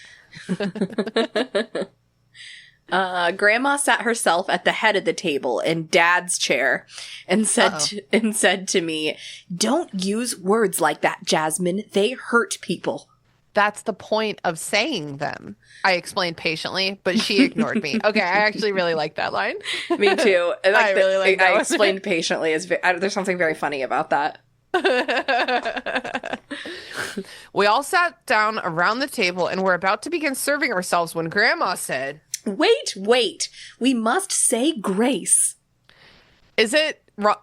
Grandma sat herself at the head of the table in Dad's chair and said to me, "Don't use words like that, Jasmine. They hurt people." That's the point of saying them, I explained patiently, but she ignored me. Okay, I actually really like that line. Me too. I really like that I one. explained patiently. There's something very funny about that. We all sat down around the table and were about to begin serving ourselves when Grandma said, Wait. We must say grace. Is it wrong?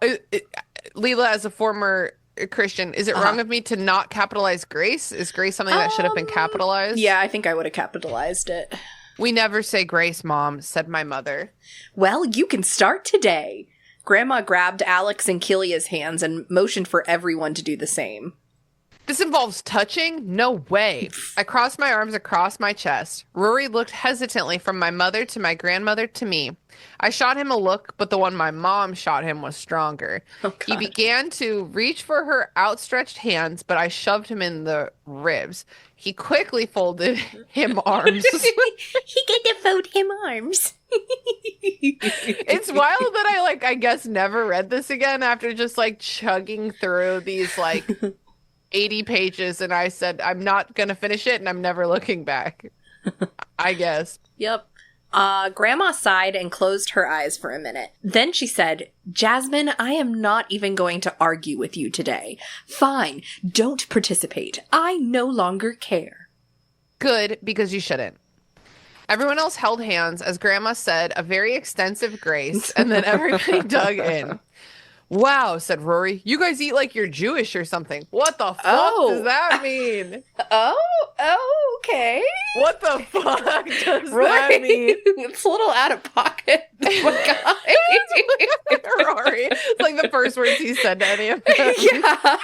Leela, as a former Christian, is it wrong of me to not capitalize grace? Is grace something that should have been capitalized? Yeah, I think I would have capitalized it. We never say grace, Mom, said my mother. Well, you can start today. Grandma grabbed Alex and Kilia's hands and motioned for everyone to do the same. This involves touching? No way. I crossed my arms across my chest. Rory looked hesitantly from my mother to my grandmother to me. I shot him a look, but the one my mom shot him was stronger. Oh, He began to reach for her outstretched hands, but I shoved him in the ribs. He quickly folded him arms. He get to fold him arms. It's wild that I guess never read this again after just chugging through these 80 pages, and I said, I'm not going to finish it, and I'm never looking back. I guess. Yep. Grandma sighed and closed her eyes for a minute. Then she said, Jasmine, I am not even going to argue with you today. Fine, don't participate. I no longer care. Good, because you shouldn't. Everyone else held hands as Grandma said a very extensive grace, and then everybody dug in. Wow, said Rory. You guys eat like you're Jewish or something. What the fuck does that mean? Oh, okay. What the fuck does Rory, that mean? It's a little out of pocket. Oh my God. Rory. It's like the first words he said to any of them. Yeah.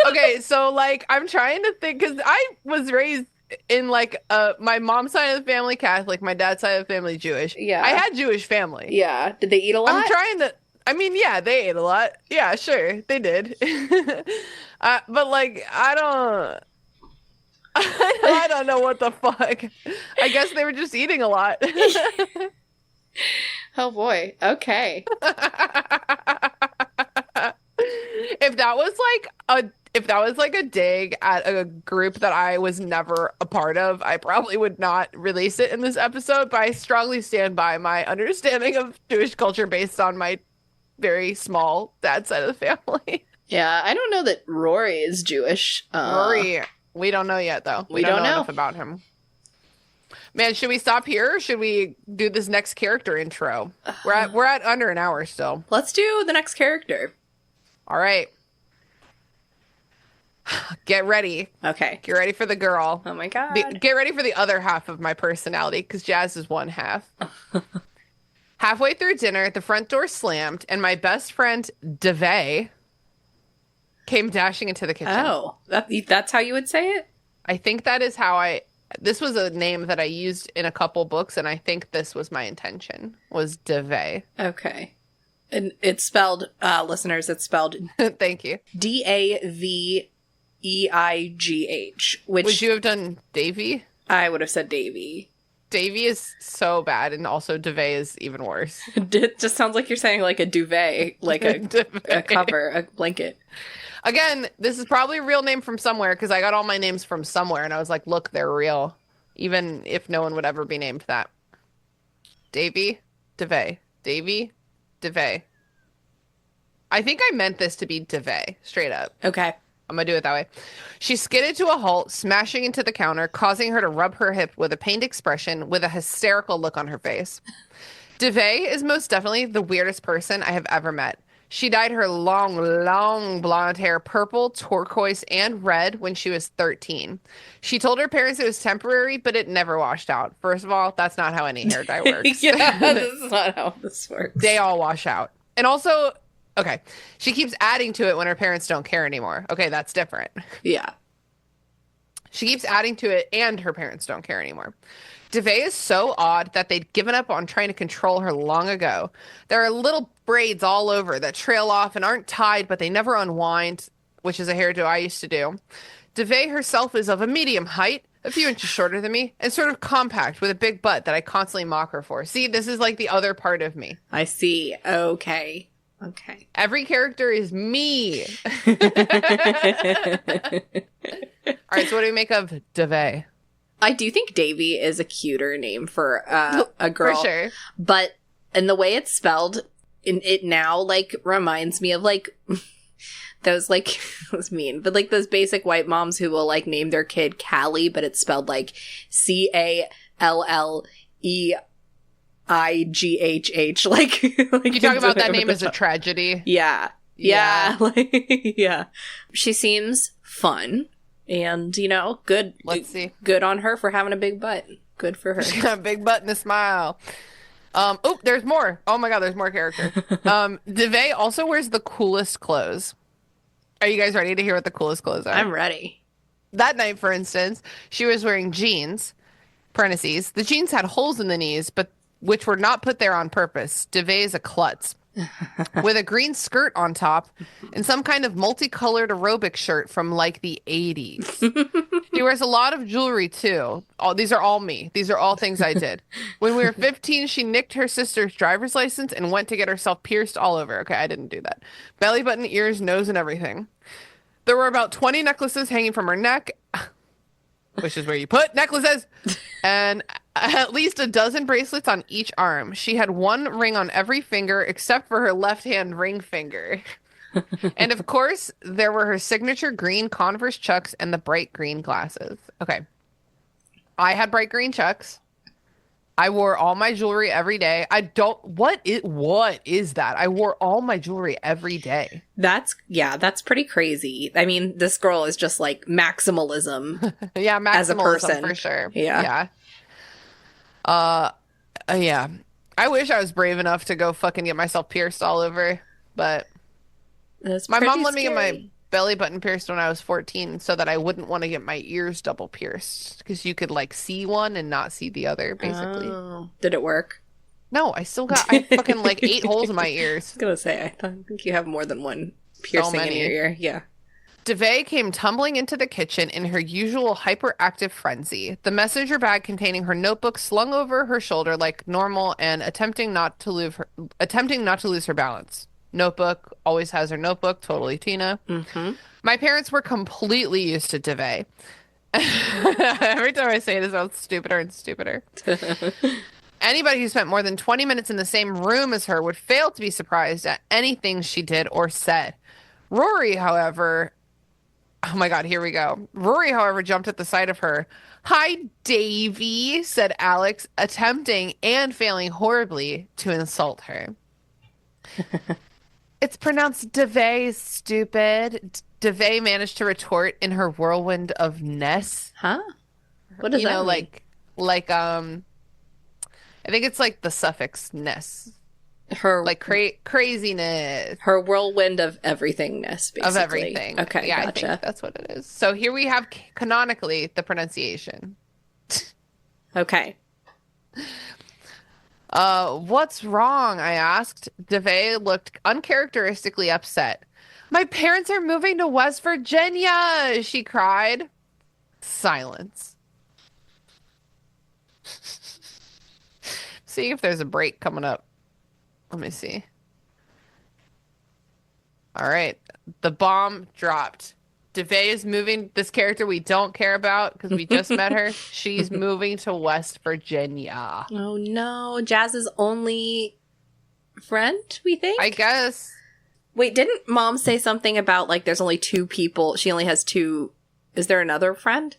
Okay, so I'm trying to think, because I was raised in my mom's side of the family Catholic, my dad's side of the family Jewish. Yeah. I had Jewish family. Yeah. Did they eat a lot? I'm trying to. Yeah, they ate a lot. Yeah, sure, they did. But I don't know what the fuck. I guess they were just eating a lot. Oh boy. Okay. If that was a dig at a group that I was never a part of, I probably would not release it in this episode, but I strongly stand by my understanding of Jewish culture based on my very small dad's side of the family. Yeah, I don't know that Rory is Jewish. Rory, we don't know yet, though. We don't know enough about him. Man, should we stop here, or should we do this next character intro? We're at under an hour still. Let's do the next character. All right. Get ready. Okay. Get ready for the girl. Oh my God. Get ready for the other half of my personality, because Jazz is one half. Halfway through dinner, the front door slammed, and my best friend, Devay, came dashing into the kitchen. Oh, that's how you would say it? I think that is how this was a name that I used in a couple books, and I think this was my intention, was Devay. Okay. And it's spelled, listeners, it's spelled Thank you. Daveigh, which... Would you have done Davy? I would have said Davy. Davy is so bad, and also Devay is even worse. It just sounds like you're saying like a duvet, like a Devay. cover, a blanket. Again, this is probably a real name from somewhere because I got all my names from somewhere, and I was like, look, they're real, even if no one would ever be named that. Davy, Devay, Davy, Devay. I think I meant this to be Devay, straight up. Okay. I'm gonna do it that way. She skidded to a halt, smashing into the counter, causing her to rub her hip with a pained expression with a hysterical look on her face. Devay is most definitely the weirdest person I have ever met. She dyed her long, long blonde hair purple, turquoise, and red when she was 13. She told her parents it was temporary, but it never washed out. First of all, that's not how any hair dye works. Yeah, this is not how this works. They all wash out. And also, okay, she keeps adding to it when her parents don't care anymore. Okay, that's different. Yeah. She keeps adding to it and her parents don't care anymore. Devay is so odd that they'd given up on trying to control her long ago. There are little braids all over that trail off and aren't tied, but they never unwind, which is a hairdo I used to do. Devay herself is of a medium height, a few inches shorter than me, and sort of compact with a big butt that I constantly mock her for. See, this is like the other part of me. I see. Okay. Okay. Every character is me. All right, so what do we make of Devay? I do think Davy is a cuter name for a girl. For sure. But in the way it's spelled, it now like reminds me of like those like it was mean, but like those basic white moms who will like name their kid Callie, but it's spelled like CALLEIGHH. Like You talk about that name as a tragedy. Yeah. Yeah. Like, yeah. She seems fun. And, you know, good. Let's see. Good on her for having a big butt. Good for her. She's got a big butt and a smile. Oh, there's more. Oh my God, there's more character. Devay also wears the coolest clothes. Are you guys ready to hear what the coolest clothes are? I'm ready. That night, for instance, she was wearing jeans, parentheses. The jeans had holes in the knees, but which were not put there on purpose. Devay is a klutz. With a green skirt on top and some kind of multicolored aerobic shirt from like the 80s. She wears a lot of jewelry too. These are all me. These are all things I did. When we were 15, she nicked her sister's driver's license and went to get herself pierced all over. Okay, I didn't do that. Belly button, ears, nose, and everything. There were about 20 necklaces hanging from her neck, which is where you put necklaces, and at least a dozen bracelets on each arm. She had one ring on every finger except for her left-hand ring finger. And of course, there were her signature green Converse Chucks and the bright green glasses. Okay. I had bright green Chucks. I wore all my jewelry every day. What is that? I wore all my jewelry every day. That's pretty crazy. I mean, this girl is just like maximalism. Yeah, maximalism as a person. For sure. Yeah. Yeah. I wish I was brave enough to go fucking get myself pierced all over, but That's my mom pretty let me get scary. my belly button pierced when I was 14 so that I wouldn't want to get my ears double pierced because you could like see one and not see the other, basically. Oh. Did it work? No, I fucking like 8 holes in my ears. I was gonna say, I think you have more than one piercing in many. your ear. Yeah. Devay came tumbling into the kitchen in her usual hyperactive frenzy, the messenger bag containing her notebook slung over her shoulder like normal and attempting not to lose her balance. Notebook, always has her notebook, totally Tina. Mm-hmm. My parents were completely used to Devay. Every time I say it, it sounds stupider and stupider. Anybody who spent more than 20 minutes in the same room as her would fail to be surprised at anything she did or said. Rory, however... Oh my God, here we go. Rory, however, jumped at the sight of her. "Hi, Davy," said Alex, attempting and failing horribly to insult her. "It's pronounced Devay, stupid." Devay managed to retort in her whirlwind of ness. Huh? What does that mean? I think it's like the suffix ness. Her Like craziness. her whirlwind of everythingness, basically. Of everything. Okay, yeah, gotcha. I think that's what it is. So here we have canonically the pronunciation. Okay. What's wrong? I asked. Devay looked uncharacteristically upset. "My parents are moving to West Virginia," she cried. Silence. See if there's a break coming up. Let me see. All right. The bomb dropped. DeVay is moving. This character we don't care about because we just met her. She's moving to West Virginia. Oh, no. Jazz's only friend, we think? I guess. Wait, didn't Mom say something about, like, there's only 2 people? She only has 2. Is there another friend?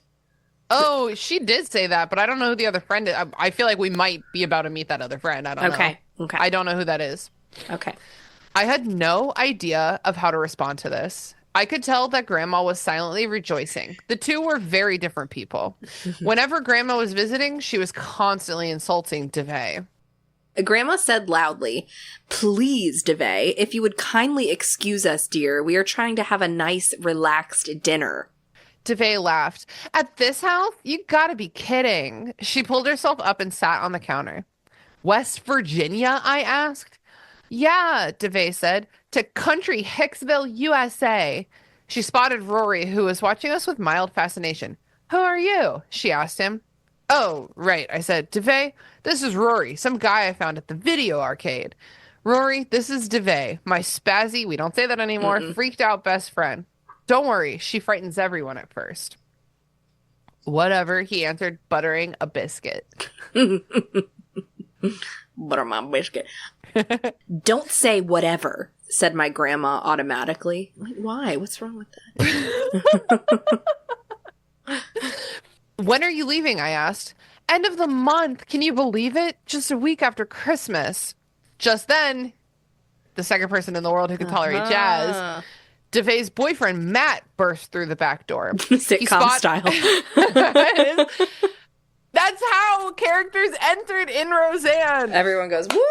Oh, she did say that, but I don't know who the other friend is. I feel like we might be about to meet that other friend. I don't know. Okay. I don't know who that is. Okay. I had no idea of how to respond to this. I could tell that Grandma was silently rejoicing. The two were very different people. Whenever Grandma was visiting, she was constantly insulting DeVay. Grandma said loudly, "Please, DeVay, if you would kindly excuse us, dear. We are trying to have a nice, relaxed dinner." DeVay laughed. At this house? You gotta be kidding. She pulled herself up and sat on the counter. West Virginia? I asked. Yeah, DeVay said. To country Hicksville, USA. She spotted Rory, who was watching us with mild fascination. Who are you? She asked him. Oh, right, I said. DeVay, this is Rory, some guy I found at the video arcade. Rory, this is DeVay, my spazzy, we don't say that anymore, freaked out best friend. Don't worry, she frightens everyone at first. Whatever, he answered, buttering a biscuit. Butter my biscuit. Don't say whatever, said my grandma automatically. Like, why? What's wrong with that? When are you leaving? I asked. End of the month. Can you believe it? Just a week after Christmas. Just then, the second person in the world who could tolerate jazz, DeVay's boyfriend, Matt, burst through the back door. Sitcom style. That's how characters entered in Roseanne. Everyone goes, woo!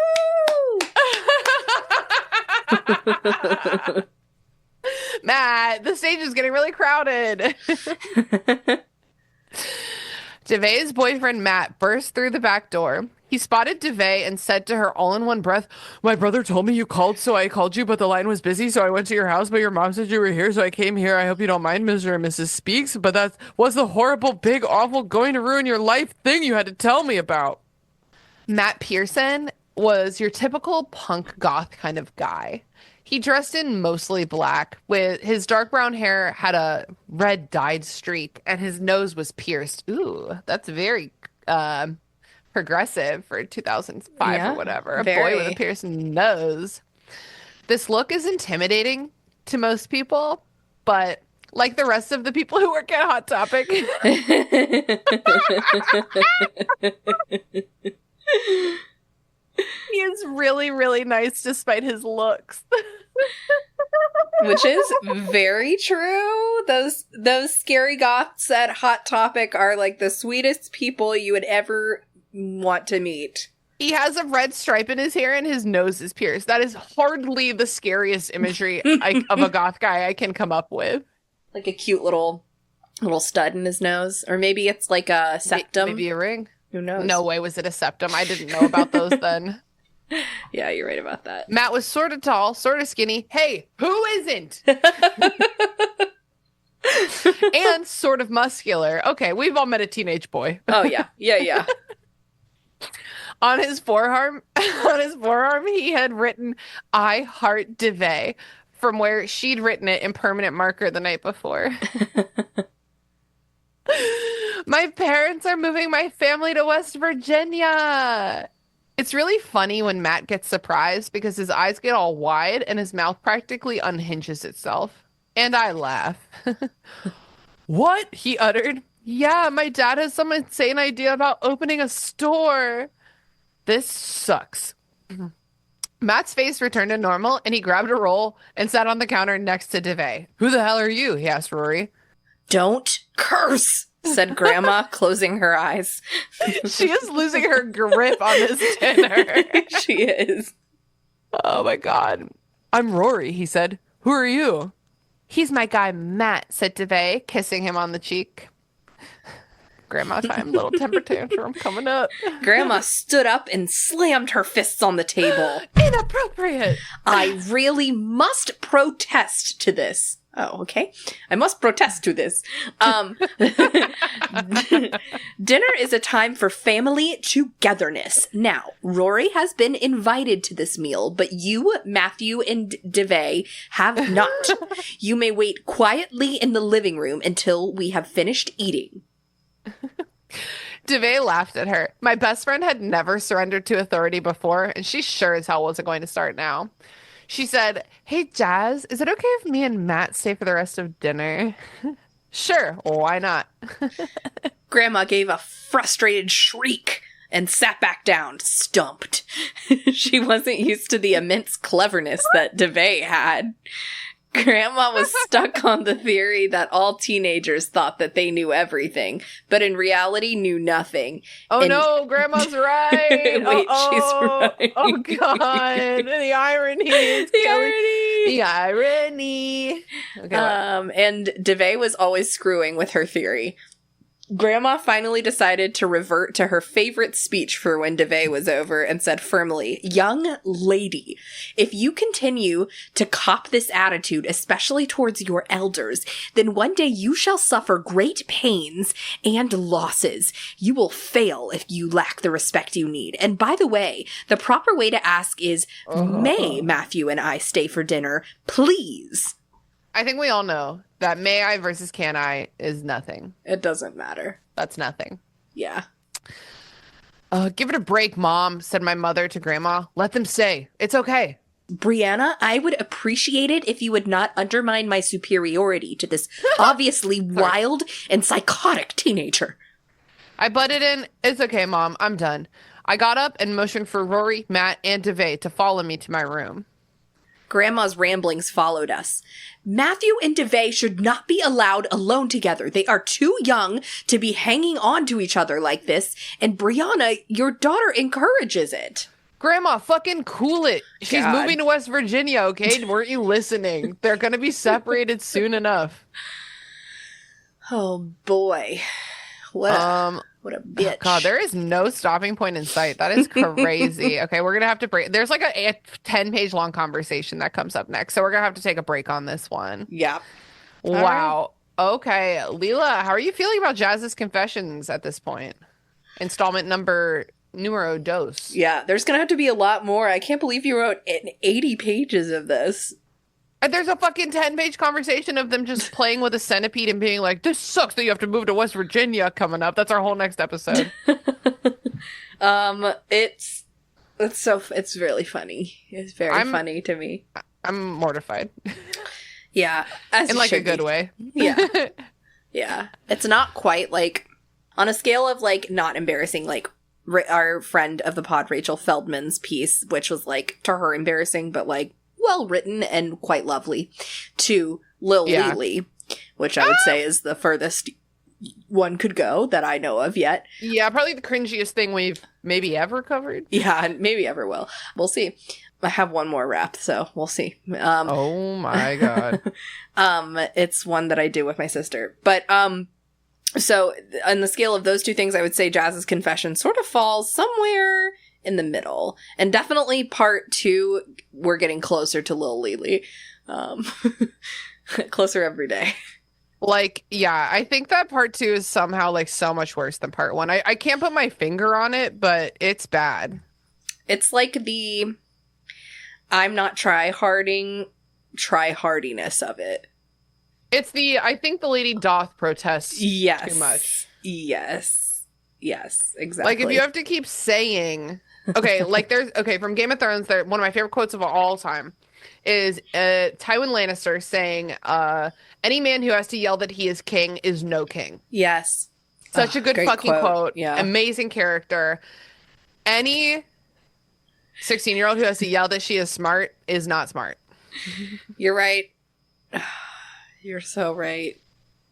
Matt, the stage is getting really crowded. DeVay's boyfriend, Matt, burst through the back door. He spotted DeVay and said to her all in one breath, my brother told me you called, so I called you, but the line was busy, so I went to your house, but your mom said you were here, so I came here. I hope you don't mind, Mr. and Mrs. Speaks, but that was the horrible, big, awful, going to ruin your life thing you had to tell me about. Matt Pearson was your typical punk goth kind of guy. He dressed in mostly black, with his dark brown hair had a red dyed streak, and his nose was pierced. Ooh, that's very progressive for 2005 or whatever. A boy with a pierced nose. This look is intimidating to most people, but like the rest of the people who work at Hot Topic. He is really, really nice despite his looks. Which is very true. Those scary goths at Hot Topic are like the sweetest people you would ever want to meet. He has a red stripe in his hair and his nose is pierced. That is hardly the scariest imagery of a goth guy I can come up with. Like a cute little stud in his nose. Or maybe it's like a septum. Maybe a ring. Who knows? No way was it a septum. I didn't know about those then. Yeah, you're right about that. Matt was sort of tall, sort of skinny. Hey, who isn't? And sort of muscular. Okay, we've all met a teenage boy. Oh, yeah. Yeah. On his forearm, he had written, I heart DeVay, from where she'd written it in permanent marker the night before. My parents are moving my family to West Virginia. It's really funny when Matt gets surprised because his eyes get all wide and his mouth practically unhinges itself. And I laugh. What? He uttered. Yeah, my dad has some insane idea about opening a store. This sucks. Matt's face returned to normal and he grabbed a roll and sat on the counter next to DeVay. Who the hell are you? He asked Rory. Don't curse, said Grandma, closing her eyes. She is losing her grip on this dinner. She is. Oh my God. I'm Rory, he said. Who are you? He's my guy, Matt, said DeVay, kissing him on the cheek. Grandma time, little temper tantrum coming up. Grandma stood up and slammed her fists on the table. Inappropriate. I really must protest to this. Oh, okay. I must protest to this. Dinner is a time for family togetherness. Now, Rory has been invited to this meal, but you, Matthew, and DeVay have not. You may wait quietly in the living room until we have finished eating. DeVay laughed at her. My best friend had never surrendered to authority before, and she sure as hell wasn't going to start now. She said, "Hey, Jazz, is it okay if me and Matt stay for the rest of dinner?" Sure, why not? Grandma gave a frustrated shriek and sat back down, stumped. She wasn't used to the immense cleverness that DeVay had. Grandma was stuck on the theory that all teenagers thought that they knew everything, but in reality knew nothing. Oh, and no, Grandma's right. Wait, she's right. Oh, God. The irony is the irony. Okay, and DeVay was always screwing with her theory. Grandma finally decided to revert to her favorite speech for when DeVay was over and said firmly, "Young lady, if you continue to cop this attitude, especially towards your elders, then one day you shall suffer great pains and losses. You will fail if you lack the respect you need. And by the way, the proper way to ask is, may Matthew and I stay for dinner, please?" I think we all know that may I versus can I is nothing. It doesn't matter. That's nothing. Yeah. Give it a break, Mom, said my mother to Grandma. Let them say. It's okay. Brianna, I would appreciate it if you would not undermine my superiority to this obviously wild and psychotic teenager. I butted in. It's okay, Mom. I'm done. I got up and motioned for Rory, Matt, and DeVay to follow me to my room. Grandma's ramblings followed us. Matthew and DeVay should not be allowed alone together. They are too young to be hanging on to each other like this, and Brianna, your daughter encourages it. Grandma, fucking cool it. She's moving to West Virginia, okay? Weren't you listening? They're gonna be separated soon enough. Oh, boy. What a bitch. God, there is no stopping point in sight. That is crazy. Okay, we're going to have to break. There's like a 10-page long conversation that comes up next. So we're going to have to take a break on this one. Yeah. Wow. Right. Okay. Leela, how are you feeling about Jazz's confessions at this point? Installment numero dos. Yeah, there's going to have to be a lot more. I can't believe you wrote 80 pages of this. And there's a fucking 10-page conversation of them just playing with a centipede and being like, "This sucks that you have to move to West Virginia," coming up. That's our whole next episode. It's really funny. It's very funny to me. I'm mortified. Yeah. In like a good way. Yeah. Yeah. It's not quite like, on a scale of like not embarrassing, like our friend of the pod, Rachel Feldman's piece, which was like to her embarrassing, but like well written and quite lovely, to Lil Lily, which I would say is the furthest one could go that I know of yet. Yeah, probably the cringiest thing we've maybe ever covered. Yeah, maybe ever will. We'll see. I have one more rap, so we'll see. Oh my god. It's one that I do with my sister. But so on the scale of those two things, I would say Jazz's confession sort of falls somewhere in the middle. And definitely part 2, we're getting closer to Lil Lily. Closer every day. Like, yeah, I think that part 2 is somehow like so much worse than part 1. I can't put my finger on it, but it's bad. It's like the I'm not try-hardiness of it. It's the I think the lady doth protest too much. Yes, exactly. Like if you have to keep saying, okay, like from Game of Thrones, one of my favorite quotes of all time is Tywin Lannister saying, "Any man who has to yell that he is king is no king." Yes. Such a good fucking quote. Yeah. Amazing character. Any 16-year-old who has to yell that she is smart is not smart. You're right. You're so right.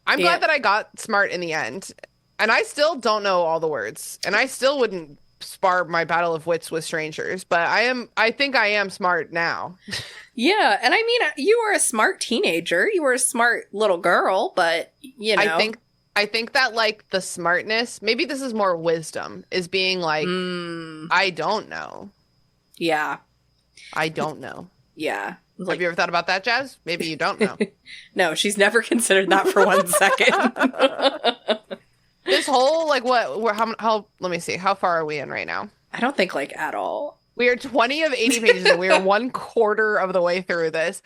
I'm glad that I got smart in the end. And I still don't know all the words. And I still wouldn't spar my battle of wits with strangers. But I think I am smart now. Yeah. And I mean, you were a smart teenager. You were a smart little girl. But, you know. I think that, like, the smartness, maybe this is more wisdom, is being like, I don't know. Yeah. I don't know. Yeah. Have you ever thought about that, Jazz? Maybe you don't know. No, she's never considered that for 1 second. This whole, like, how, let me see. How far are we in right now? I don't think, like, at all. We are 20 of 80 pages and we are 1/4 of the way through this.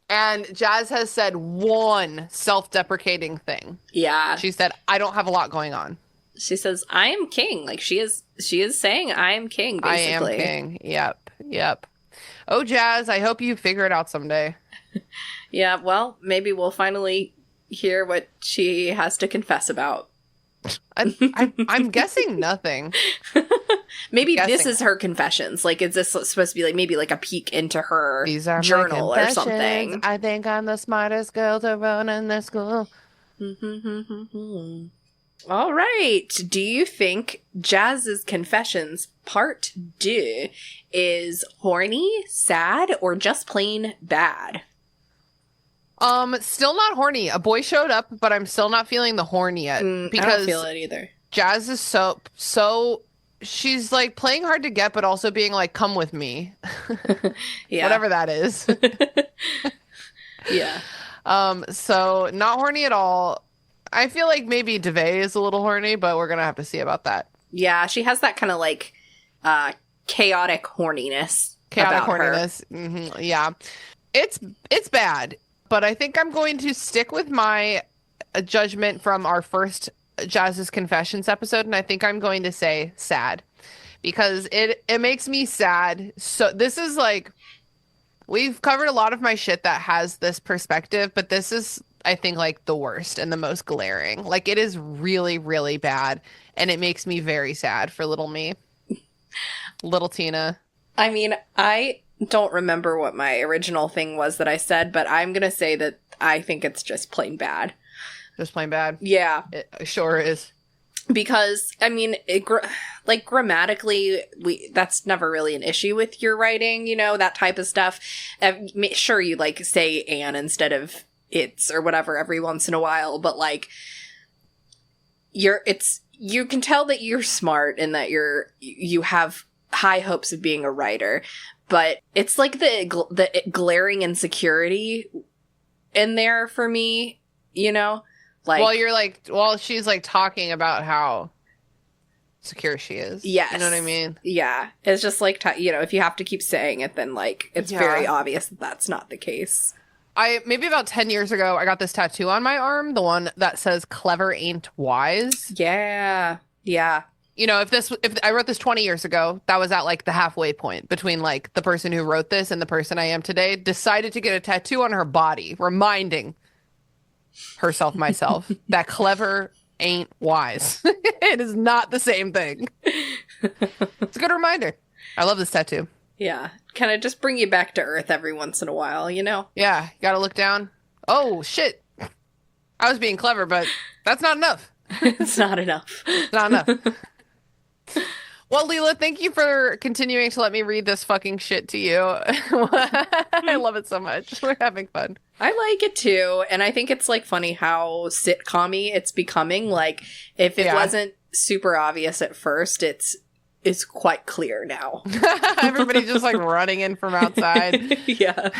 And Jazz has said one self-deprecating thing. Yeah. She said, I don't have a lot going on. She says, I am king. Like, she is saying, I am king, basically. I am king. Yep. Oh, Jazz, I hope you figure it out someday. Yeah, well, maybe we'll finally hear what she has to confess about. I'm guessing nothing. Maybe this is her confessions. Like, is this supposed to be like maybe like a peek into her journal or something? I think I'm the smartest girl to run in this school. All right. Do you think Jazz's confessions part 2 is horny, sad, or just plain bad? Still not horny. A boy showed up, but I'm still not feeling the horn yet. Because I don't feel it either. Jazz is so she's like playing hard to get, but also being like, come with me. Yeah. Whatever that is. Yeah. So not horny at all. I feel like maybe DeVay is a little horny, but we're gonna have to see about that. Yeah, she has that kind of like chaotic horniness. Mm-hmm. Yeah. It's bad. But I think I'm going to stick with my judgment from our first Jazz's Confessions episode, and I think I'm going to say sad. Because it makes me sad. So this is like, we've covered a lot of my shit that has this perspective, but this is, I think, like the worst and the most glaring. Like, it is really, really bad, and it makes me very sad for little me. Little Tina. I mean, I don't remember what my original thing was that I said, but I'm going to say that I think it's just plain bad. Just plain bad? Yeah. It sure is. Because, I mean, like grammatically, that's never really an issue with your writing, you know, that type of stuff. Sure, you like say "and" instead of "it's" or whatever every once in a while, but like, you can tell that you're smart and that you have high hopes of being a writer, but it's like the glaring insecurity in there for me, you know? Like, she's like talking about how secure she is. Yes. You know what I mean? Yeah. It's just like, if you have to keep saying it, then like, it's very obvious that that's not the case. Maybe about 10 years ago, I got this tattoo on my arm, the one that says "clever ain't wise." Yeah. Yeah. You know, if I wrote this 20 years ago, that was at like the halfway point between like the person who wrote this and the person I am today, decided to get a tattoo on her body, reminding herself, myself, that clever ain't wise. It is not the same thing. It's a good reminder. I love this tattoo. Yeah. Kind of just bring you back to earth every once in a while, you know? Yeah. You gotta look down. Oh, shit. I was being clever, but that's not enough. It's not enough. Not enough. Well, Leela, thank you for continuing to let me read this fucking shit to you. I love it so much. We're having fun. I like it too. And I think it's like funny how sitcom-y it's becoming. Like, if it wasn't super obvious at first, it's quite clear now. Everybody's just like running in from outside. Yeah.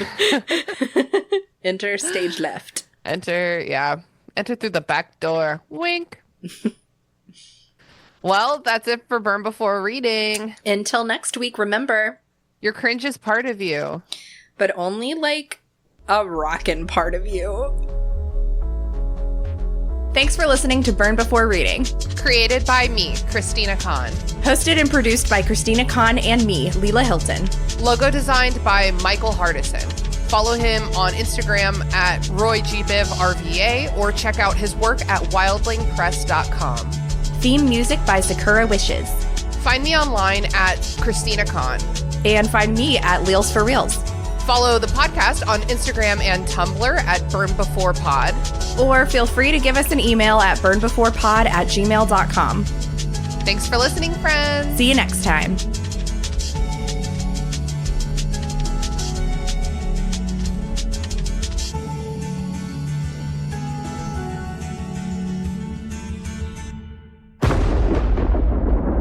Enter stage left. Enter through the back door. Wink. Well, that's it for Burn Before Reading. Until next week, remember, your cringe is part of you. But only like a rockin' part of you. Thanks for listening to Burn Before Reading. Created by me, Christina Kann. Hosted and produced by Christina Kann and me, Leela Hilton. Logo designed by Michael Hardison. Follow him on Instagram at RoyGBivRVA or check out his work at wildlingpress.com. Theme music by Sakura Wishes. Find me online at Christina Kann. And find me at Leels for Reels. Follow the podcast on Instagram and Tumblr at BurnBeforePod. Or feel free to give us an email at burnbeforepod@gmail.com. Thanks for listening, friends. See you next time.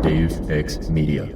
Dave X Media.